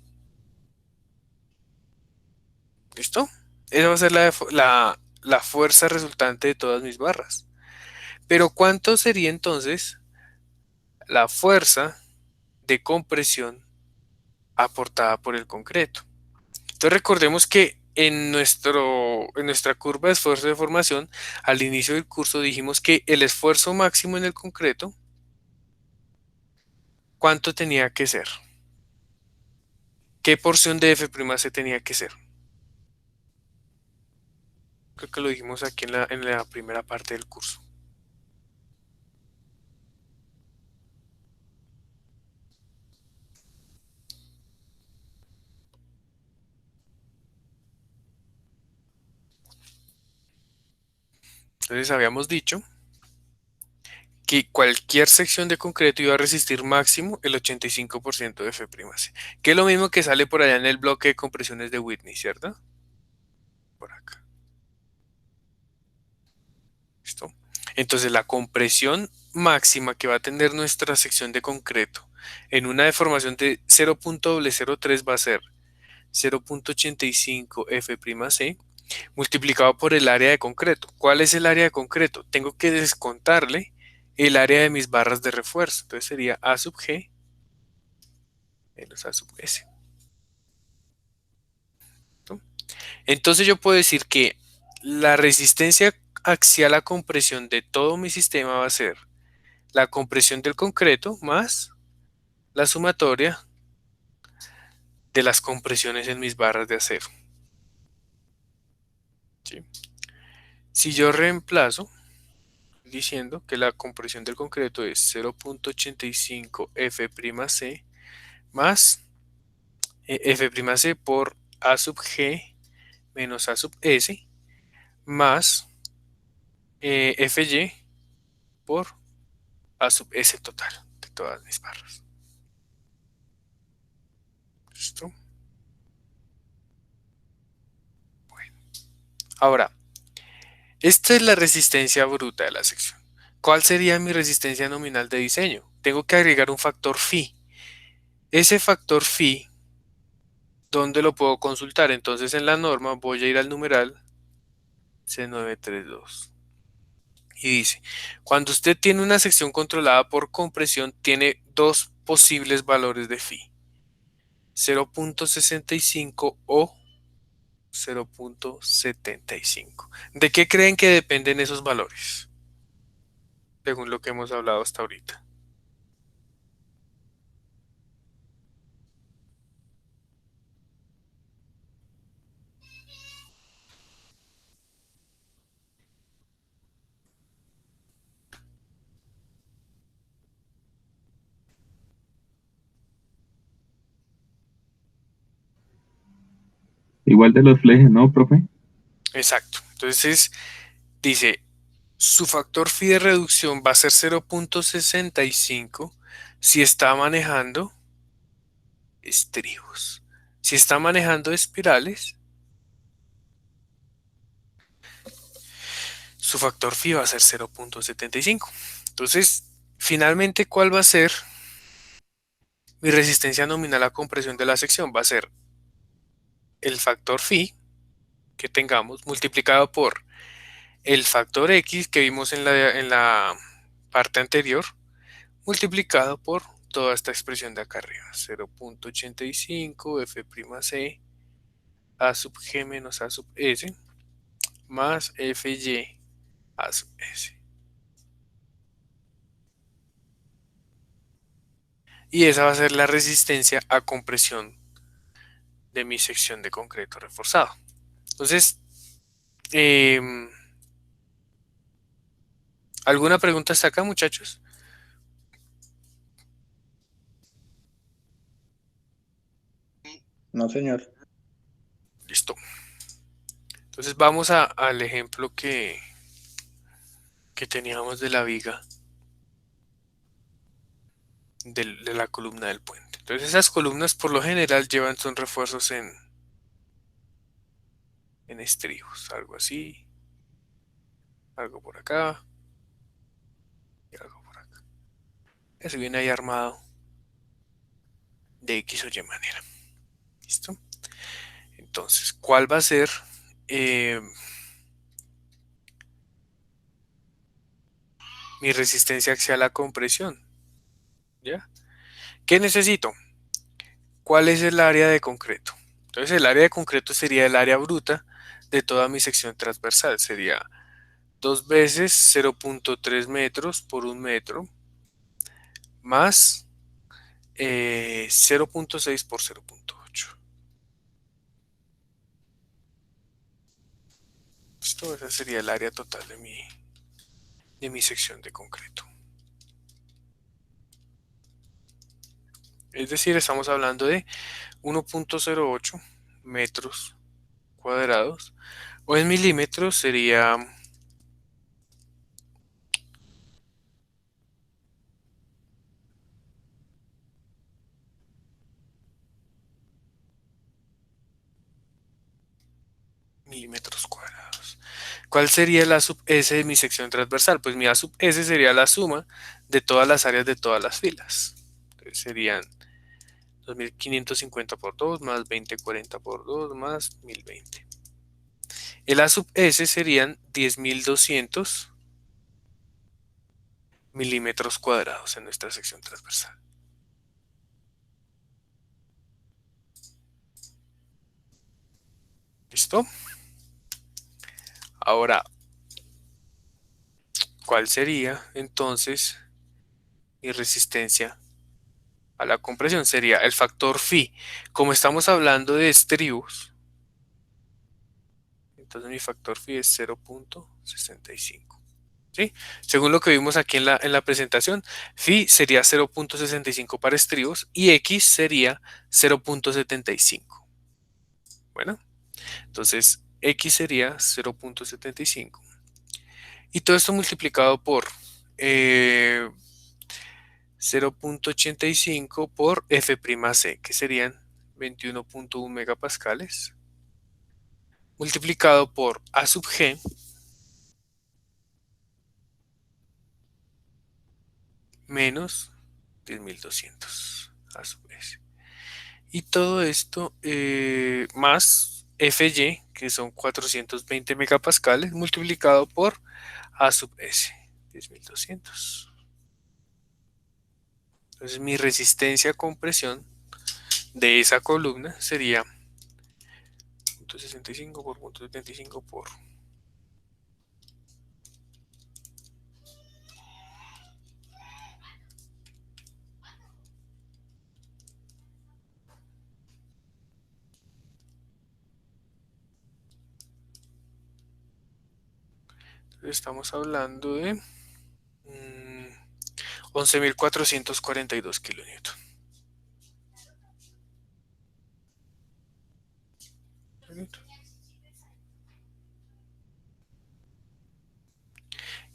¿Listo? Esa va a ser la fuerza resultante de todas mis barras. Pero ¿cuánto sería entonces la fuerza de compresión aportada por el concreto? Entonces recordemos que en nuestra curva de esfuerzo de formación, al inicio del curso dijimos que el esfuerzo máximo en el concreto, ¿cuánto tenía que ser? ¿Qué porción de F' se tenía que ser? Creo que lo dijimos aquí en la primera parte del curso. Entonces habíamos dicho que cualquier sección de concreto iba a resistir máximo el 85% de F', que es lo mismo que sale por allá en el bloque de compresiones de Whitney, ¿cierto? Por acá. Entonces la compresión máxima que va a tener nuestra sección de concreto en una deformación de 0.003 va a ser 0.85 F'C multiplicado por el área de concreto. ¿Cuál es el área de concreto? Tengo que descontarle el área de mis barras de refuerzo. Entonces sería A sub G menos A sub S. ¿No? Entonces yo puedo decir que la resistencia axial a compresión de todo mi sistema va a ser la compresión del concreto más la sumatoria de las compresiones en mis barras de acero. ¿Sí? Si yo reemplazo diciendo que la compresión del concreto es 0.85 F'C más F'C por A sub G menos A sub S más Fy por A sub S total de todas mis barras. ¿Listo? Bueno. Ahora, esta es la resistencia bruta de la sección. ¿Cuál sería mi resistencia nominal de diseño? Tengo que agregar un factor phi. Ese factor phi, ¿dónde lo puedo consultar? Entonces en la norma voy a ir al numeral C932. Y dice, cuando usted tiene una sección controlada por compresión, tiene dos posibles valores de phi. 0.65 o 0.75. ¿De qué creen que dependen esos valores? Según lo que hemos hablado hasta ahorita. Igual de los flejes, ¿no, profe? Exacto. Entonces dice, su factor phi de reducción va a ser 0.65 si está manejando estribos. Si está manejando espirales, su factor phi va a ser 0.75. Entonces, finalmente, ¿cuál va a ser mi resistencia nominal a compresión de la sección? Va a ser el factor phi que tengamos multiplicado por el factor X que vimos en la parte anterior, multiplicado por toda esta expresión de acá arriba, 0.85 F'C A sub G menos A sub S más Fy A sub S. Y esa va a ser la resistencia a compresión de mi sección de concreto reforzado. Entonces, ¿alguna pregunta hasta acá, muchachos? No, señor. Listo. Entonces vamos al ejemplo que teníamos de la viga de la columna del puente. Entonces esas columnas por lo general llevan son refuerzos en estribos, algo así, algo por acá y algo por acá. Eso viene ahí armado de X o Y manera. ¿Listo? Entonces, ¿cuál va a ser mi resistencia axial a compresión? ¿Ya? ¿Qué necesito? ¿Cuál es el área de concreto? Entonces, el área de concreto sería el área bruta de toda mi sección transversal. Sería 2 veces 0.3 metros por 1 metro más 0.6 por 0.8. Esto esa sería el área total de mi sección de concreto. Es decir, estamos hablando de 1.08 metros cuadrados o en milímetros sería milímetros cuadrados. ¿Cuál sería el A sub S de mi sección transversal? Pues mi A sub S sería la suma de todas las áreas de todas las filas. Entonces serían 2550 por 2 más 2040 por 2 más 1020. El A sub S serían 10.200 milímetros cuadrados en nuestra sección transversal. ¿Listo? Ahora, ¿cuál sería entonces mi resistencia a la compresión? Sería el factor phi. Como estamos hablando de estribos, entonces mi factor phi es 0.65. ¿Sí? Según lo que vimos aquí en la presentación, phi sería 0.65 para estribos y x sería 0.75. Bueno, entonces x sería 0.75. Y todo esto multiplicado por 0.85 por F'C, que serían 21.1 megapascales, multiplicado por A sub G menos 10.200 A sub S. Y todo esto más Fy, que son 420 megapascales, multiplicado por A sub S, 10.200. Entonces mi resistencia a compresión de esa columna sería 0.65 por 0.75 por. Entonces estamos hablando de 11.442 kilonewton.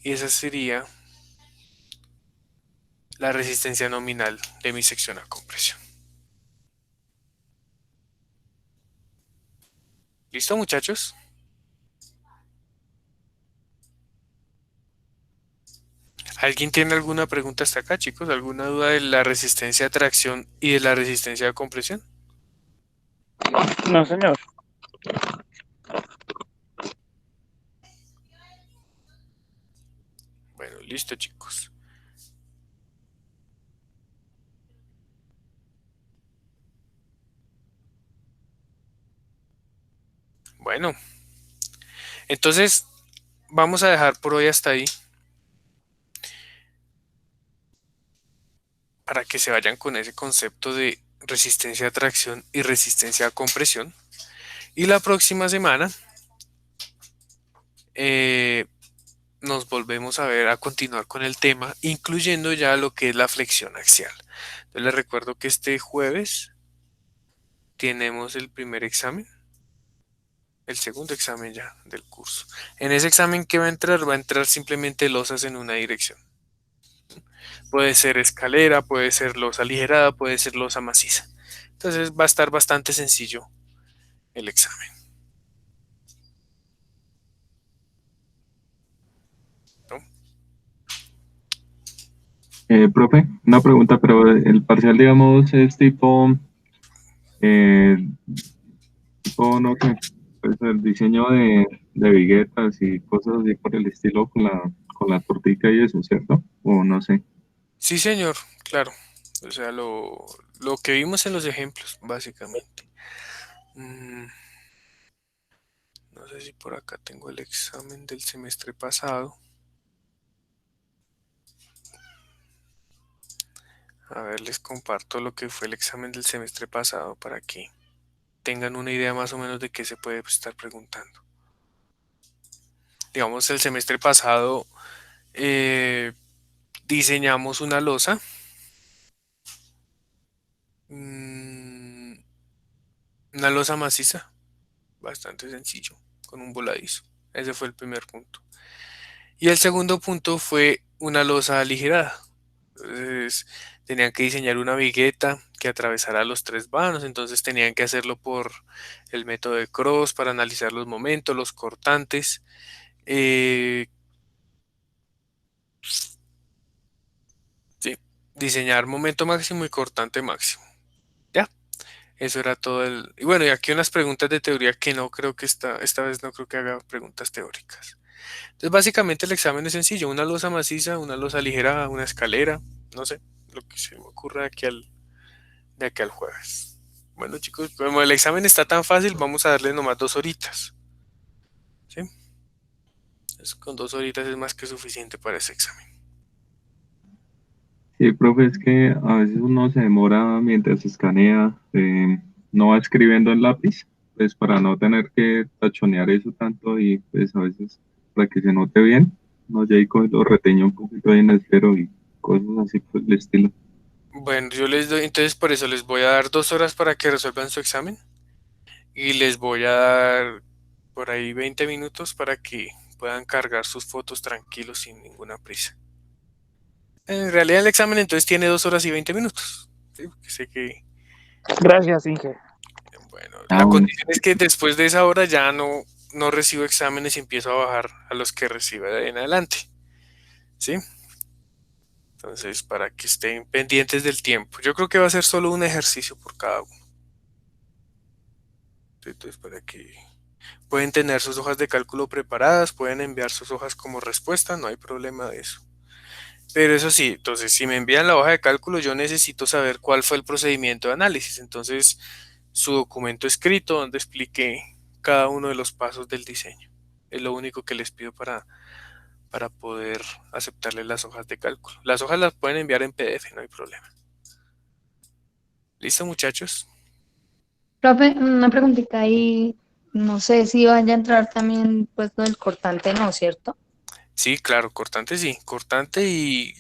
Y esa sería la resistencia nominal de mi sección a compresión. ¿Listo, muchachos? ¿Alguien tiene alguna pregunta hasta acá, chicos? ¿Alguna duda de la resistencia a tracción y de la resistencia a compresión? No, señor. Bueno, listo, chicos. Bueno, entonces vamos a dejar por hoy hasta ahí para que se vayan con ese concepto de resistencia a tracción y resistencia a compresión. Y la próxima semana nos volvemos a ver, a continuar con el tema, incluyendo ya lo que es la flexión axial. Entonces les recuerdo que este jueves tenemos el primer examen, el segundo examen ya del curso. En ese examen, ¿qué va a entrar? Va a entrar simplemente losas en una dirección. Puede ser escalera, puede ser losa aligerada, puede ser losa maciza. Entonces va a estar bastante sencillo el examen, ¿no? Profe, una pregunta, pero el parcial, digamos, es eh, no sé, pues el diseño de viguetas y cosas así por el estilo con la tortica y eso, ¿cierto? O no sé. Sí, señor, claro. O sea, lo que vimos en los ejemplos, básicamente. No sé si por acá tengo el examen del semestre pasado. A ver, les comparto lo que fue el examen del semestre pasado para que tengan una idea más o menos de qué se puede estar preguntando. Digamos, el semestre pasado diseñamos una losa. Una losa maciza, bastante sencillo, con un voladizo. Ese fue el primer punto. Y el segundo punto fue una losa aligerada. Entonces tenían que diseñar una vigueta que atravesara los tres vanos, entonces tenían que hacerlo por el método de Cross para analizar los momentos, los cortantes Eh, sí, diseñar momento máximo y cortante máximo. Ya, eso era todo el... Y bueno, y aquí unas preguntas de teoría que no creo que esta vez no creo que haga preguntas teóricas. Entonces, básicamente el examen es sencillo, una losa maciza, una losa ligera, una escalera, no sé, lo que se me ocurra de aquí al jueves. Bueno, chicos, como el examen está tan fácil, vamos a darle nomás 2 horitas, ¿sí? Entonces, con 2 horitas es más que suficiente para ese examen. Sí, profe, es que a veces uno se demora mientras escanea, no va escribiendo en lápiz, pues para no tener que tachonear eso tanto y pues a veces para que se note bien, no, ya ahí lo reteño un poquito ahí en el cero y cosas así por el estilo. Bueno, yo les doy, entonces por eso les voy a dar 2 horas para que resuelvan su examen y les voy a dar por ahí 20 minutos para que puedan cargar sus fotos tranquilos sin ninguna prisa. En realidad el examen entonces tiene 2 horas y 20 minutos. ¿Sí? Porque sé que, Gracias, Inge. bueno, Ah, la bueno, condición es que después de esa hora ya no recibo exámenes y empiezo a bajar a los que reciba de ahí en adelante. ¿Sí? Entonces, para que estén pendientes del tiempo. Yo creo que va a ser solo un ejercicio por cada uno. Entonces, para que pueden tener sus hojas de cálculo preparadas, pueden enviar sus hojas como respuesta, no hay problema de eso. Pero eso sí, entonces si me envían la hoja de cálculo, yo necesito saber cuál fue el procedimiento de análisis. Entonces, su documento escrito donde expliqué cada uno de los pasos del diseño. Es lo único que les pido para poder aceptarles las hojas de cálculo. Las hojas las pueden enviar en PDF, no hay problema. ¿Listo, muchachos? Profe, una preguntita ahí, no sé si vaya a entrar también puesto del cortante, no, ¿cierto? Sí, cortante y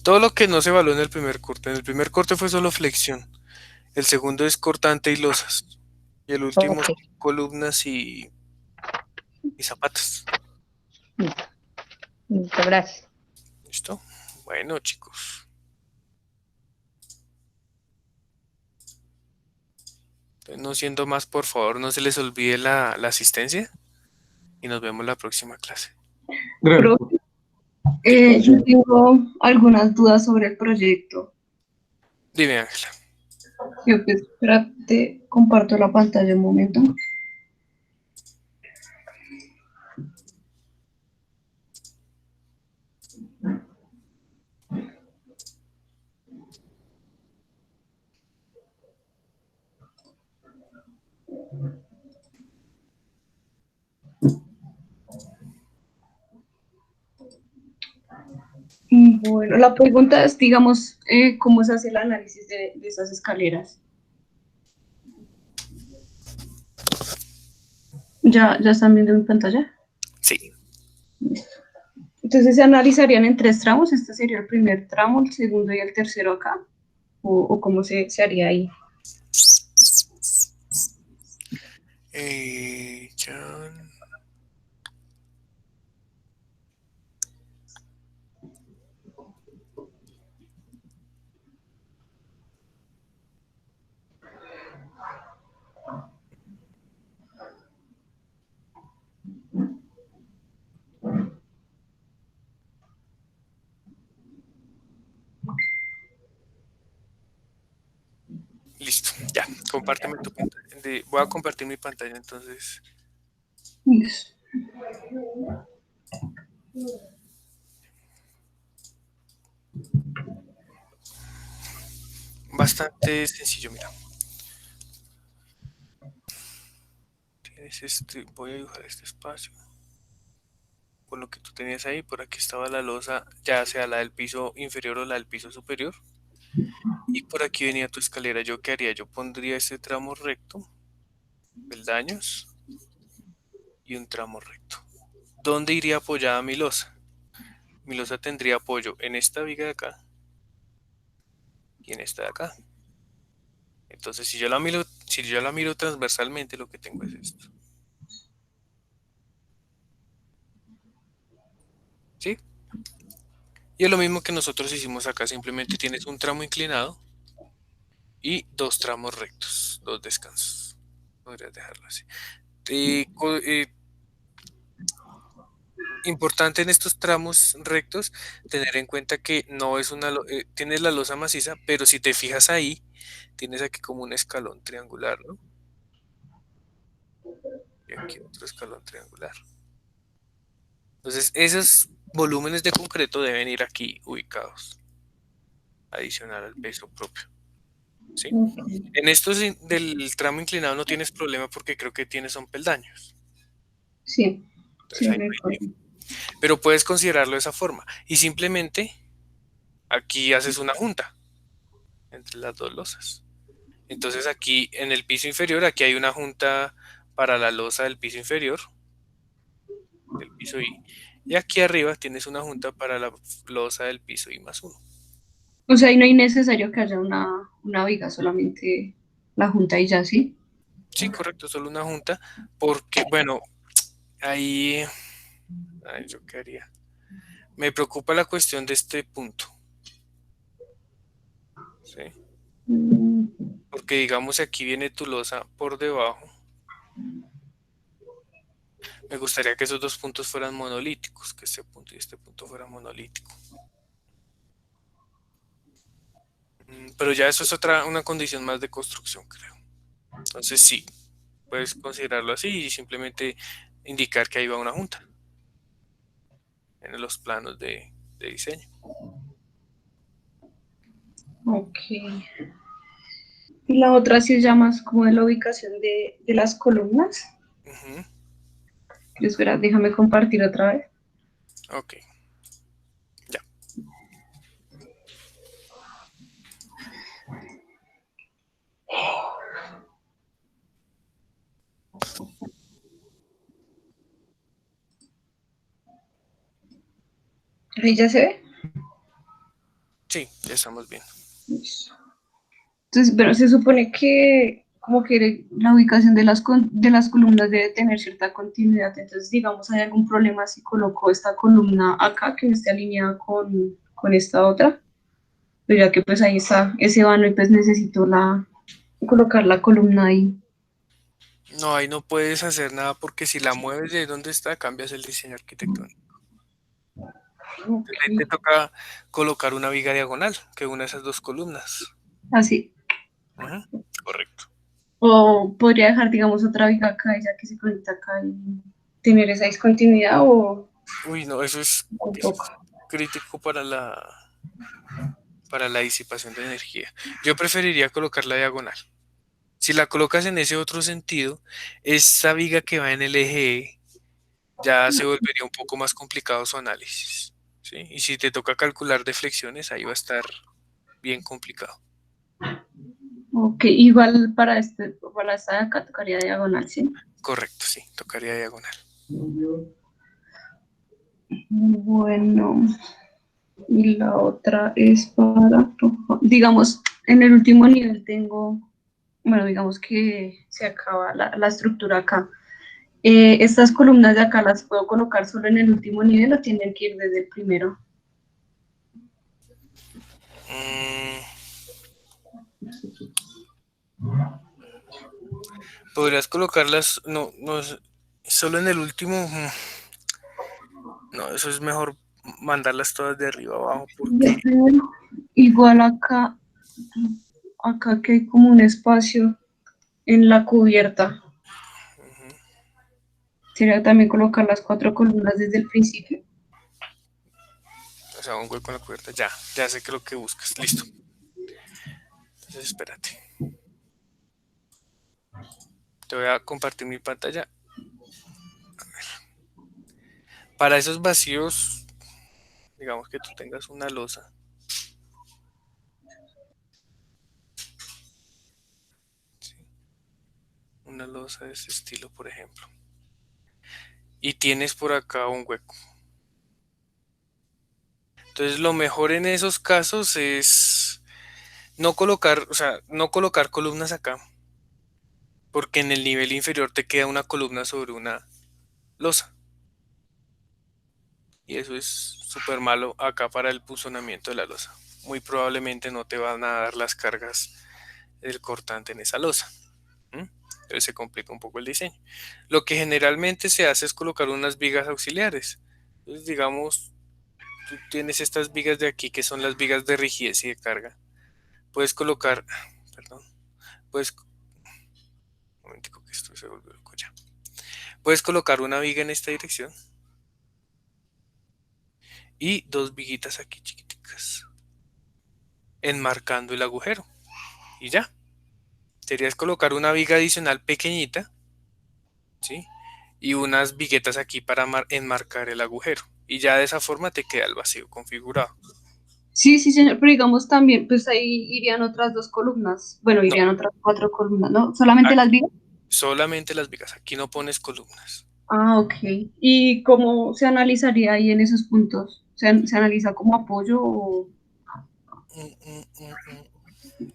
todo lo que no se evaluó en el primer corte. En el primer corte fue solo flexión, el segundo es cortante y losas, y el último Ok, son columnas y zapatas. listo, listo, gracias. ¿Listo? Bueno, chicos, entonces, no siendo más, por favor, no se les olvide la asistencia y nos vemos la próxima clase. Gracias. Profe, yo tengo algunas dudas sobre el proyecto. Dime, Ángela. Yo, pues, espérate, comparto la pantalla un momento. Bueno, la pregunta es, digamos, ¿cómo se hace el análisis de esas escaleras? ¿Ya están viendo mi pantalla? Sí, Entonces se analizarían en 3 tramos. Este sería el primer tramo, el segundo y el tercero acá. ¿O cómo se haría ahí? Chan. Listo, ya, compárteme tu pantalla. Voy a compartir mi pantalla entonces. Listo. Bastante sencillo, mira. Tienes voy a dibujar este espacio. Por lo que tú tenías ahí, por aquí estaba la losa, ya sea la del piso inferior o la del piso superior. Y por aquí venía tu escalera. ¿Yo qué haría? Yo pondría este tramo recto, peldaños y un tramo recto. ¿Dónde iría apoyada mi losa? Mi losa tendría apoyo en esta viga de acá y en esta de acá. Entonces, si yo la miro transversalmente, lo que tengo es esto. ¿Sí? Y es lo mismo que nosotros hicimos acá, simplemente tienes un tramo inclinado y 2 tramos rectos, 2 descansos. Podrías dejarlo así. Importante en estos tramos rectos tener en cuenta que no es tienes la losa maciza, pero si te fijas ahí, tienes aquí como un escalón triangular, ¿no? Y aquí otro escalón triangular. Entonces, esos volúmenes de concreto deben ir aquí ubicados, adicional al peso propio, ¿sí? Ok. En estos del tramo inclinado no tienes problema porque creo que tienes son peldaños. Sí, sí, Entonces ahí no hay recuerdo. lío. Pero puedes considerarlo de esa forma. Y simplemente aquí haces una junta entre las dos losas. Entonces aquí en el piso inferior, aquí hay una junta para la losa del piso inferior, del piso I. Y aquí arriba tienes una junta para la losa del piso I más uno. O sea, ahí no hay necesario que haya una viga, solamente la junta y ya, ¿sí? Sí, correcto, solo una junta. Porque, bueno, ahí, ay, ¿yo qué haría? Me preocupa la cuestión de este punto, ¿sí? Mm, Porque digamos aquí viene tu losa por debajo. Me gustaría que esos dos puntos fueran monolíticos, que este punto y este punto fueran monolíticos. Pero ya eso es una condición más de construcción, creo. Entonces sí, puedes considerarlo así y simplemente indicar que ahí va una junta en los planos de diseño. ok. Y la otra sí es ya más como de la ubicación de las columnas. Ujú, Espera, déjame compartir otra vez. ok, ya. Ahí ya se ve. Sí, ya estamos bien. Listo. Entonces, pero se supone que como que la ubicación de las columnas debe tener cierta continuidad. Entonces, digamos, hay algún problema si coloco esta columna acá que no esté alineada con esta otra. Pero ya que pues ahí está ese vano y pues necesito colocar la columna ahí. No, ahí no puedes hacer nada porque si la mueves de donde está, cambias el diseño arquitectónico. Ok. Entonces, ahí te toca colocar una viga diagonal que una esas dos columnas. Así. Ujú, correcto. O podría dejar, digamos, otra viga acá, ya que se conecta acá y tener esa discontinuidad o Uy, no, un eso poco. es crítico para la disipación de energía. Yo preferiría colocarla diagonal. Si la colocas en ese otro sentido, esa viga que va en el eje E ya se volvería un poco más complicado su análisis, ¿sí? Y si te toca calcular deflexiones, ahí va a estar bien complicado. Ok, igual para esta de acá tocaría diagonal, ¿sí? Correcto, sí, tocaría diagonal. Bueno, y la otra es para, digamos, en el último nivel tengo, bueno, digamos que se acaba la estructura acá. ¿Estas columnas de acá las puedo colocar solo en el último nivel o tienen que ir desde el primero? Mm, podrías colocarlas, no, no, solo en el último, no, eso es mejor mandarlas todas de arriba abajo porque Del primero. Igual acá que hay como un espacio en la cubierta. ujú, Sería también colocar las cuatro columnas desde el principio. o sea, un hueco en la cubierta, ya, ya sé que lo que buscas, listo. Entonces espérate, te voy a compartir mi pantalla. Para esos vacíos, digamos que tú tengas una losa, ¿sí? Una losa de ese estilo, por ejemplo, y tienes por acá un hueco. Entonces, lo mejor en esos casos es no colocar, o sea, no colocar columnas acá, porque en el nivel inferior te queda una columna sobre una losa. Y eso es súper malo acá para el punzonamiento de la losa. Muy probablemente no te van a dar las cargas del cortante en esa losa. Entonces se complica un poco el diseño. Lo que generalmente se hace es colocar unas vigas auxiliares. Entonces, digamos, tú tienes estas vigas de aquí que son las vigas de rigidez y de carga. Puedes colocar, perdón, puedes, un momentico que esto se volvió loco ya. Puedes colocar una viga en esta dirección y dos viguitas aquí chiquiticas, enmarcando el agujero. Y ya. Sería colocar una viga adicional pequeñita, ¿sí? Y unas viguetas aquí para enmarcar el agujero. Y ya de esa forma te queda el vacío configurado. Sí, sí, señor, pero digamos también, pues ahí irían otras 2 columnas. Bueno, No, irían otras 4 columnas, ¿no? ¿Solamente las aquí vigas? solamente las vigas. Aquí no pones columnas. Ah, ok. ¿Y cómo se analizaría ahí en esos puntos? ¿Se analiza como apoyo o...?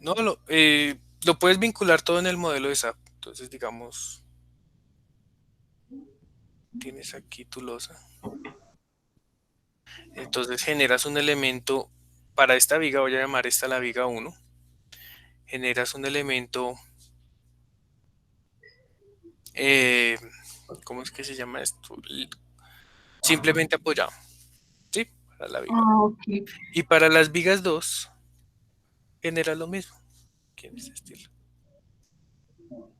No, lo puedes vincular todo en el modelo de SAP. Entonces, digamos, tienes aquí tu losa. Entonces generas un elemento para esta viga, voy a llamar esta la viga 1. Generas un elemento, eh, ¿cómo es que se llama esto? Simplemente apoyado, ¿sí? Para la viga 1. Ah, ok. Y para las vigas 2, genera lo mismo. Aquí en este estilo.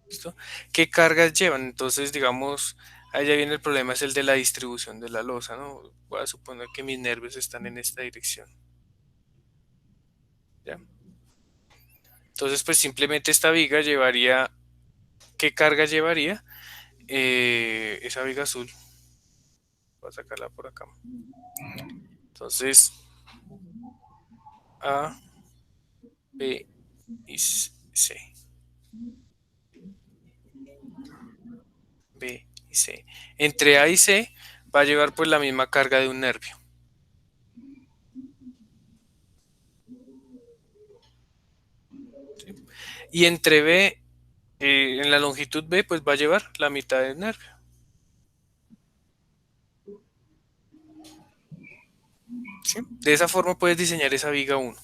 ¿Listo? ¿Qué cargas llevan? Entonces, digamos, allá viene el problema, es el de la distribución de la losa, ¿no? Voy a suponer que mis nervios están en esta dirección. ¿Ya? Entonces, pues simplemente esta viga llevaría, ¿qué carga llevaría? Esa viga azul. Voy a sacarla por acá. Entonces, A, B y C. B y C. Entre A y C va a llevar pues la misma carga de un nervio. ¿Sí? Y entre B, en la longitud B, pues va a llevar la mitad del nervio. ¿Sí? De esa forma puedes diseñar esa viga 1.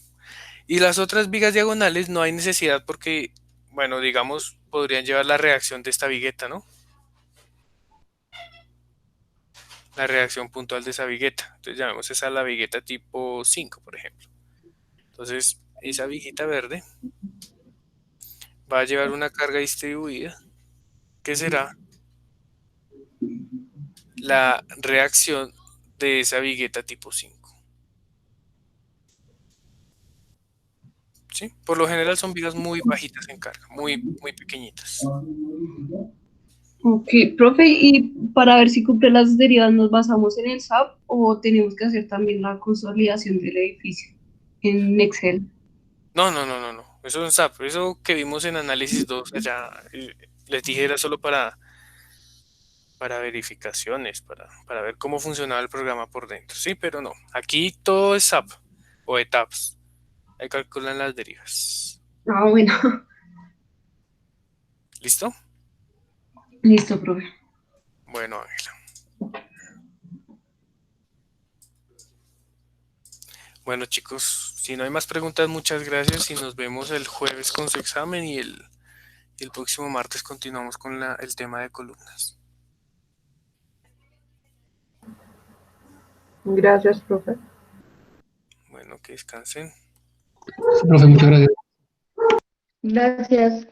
Y las otras vigas diagonales no hay necesidad porque, bueno, digamos, podrían llevar la reacción de esta vigueta, ¿no? La reacción puntual de esa vigueta. Entonces llamemos esa la vigueta tipo 5, por ejemplo. Entonces, esa viguita verde va a llevar una carga distribuida, que será la reacción de esa vigueta tipo 5. ¿Sí? Por lo general son vigas muy bajitas en carga, muy, muy pequeñitas. Ok, profe, y para ver si cumple las derivas, ¿nos basamos en el SAP o tenemos que hacer también la consolidación del edificio en Excel? No, no, no, no, no. Eso es SAP. Eso que vimos en análisis 2 allá, les dije era solo para verificaciones, para ver cómo funcionaba el programa por dentro. Sí, pero no. Aquí todo es SAP o ETAPS. Ahí calculan las derivas. Ah, bueno, ¿Listo? listo, profe. Bueno, Ángela. Bueno, chicos, si no hay más preguntas, muchas gracias y nos vemos el jueves con su examen y el próximo martes continuamos con el tema de columnas. Gracias, profe. Bueno, que descansen. Sí, profe, muchas gracias. Gracias.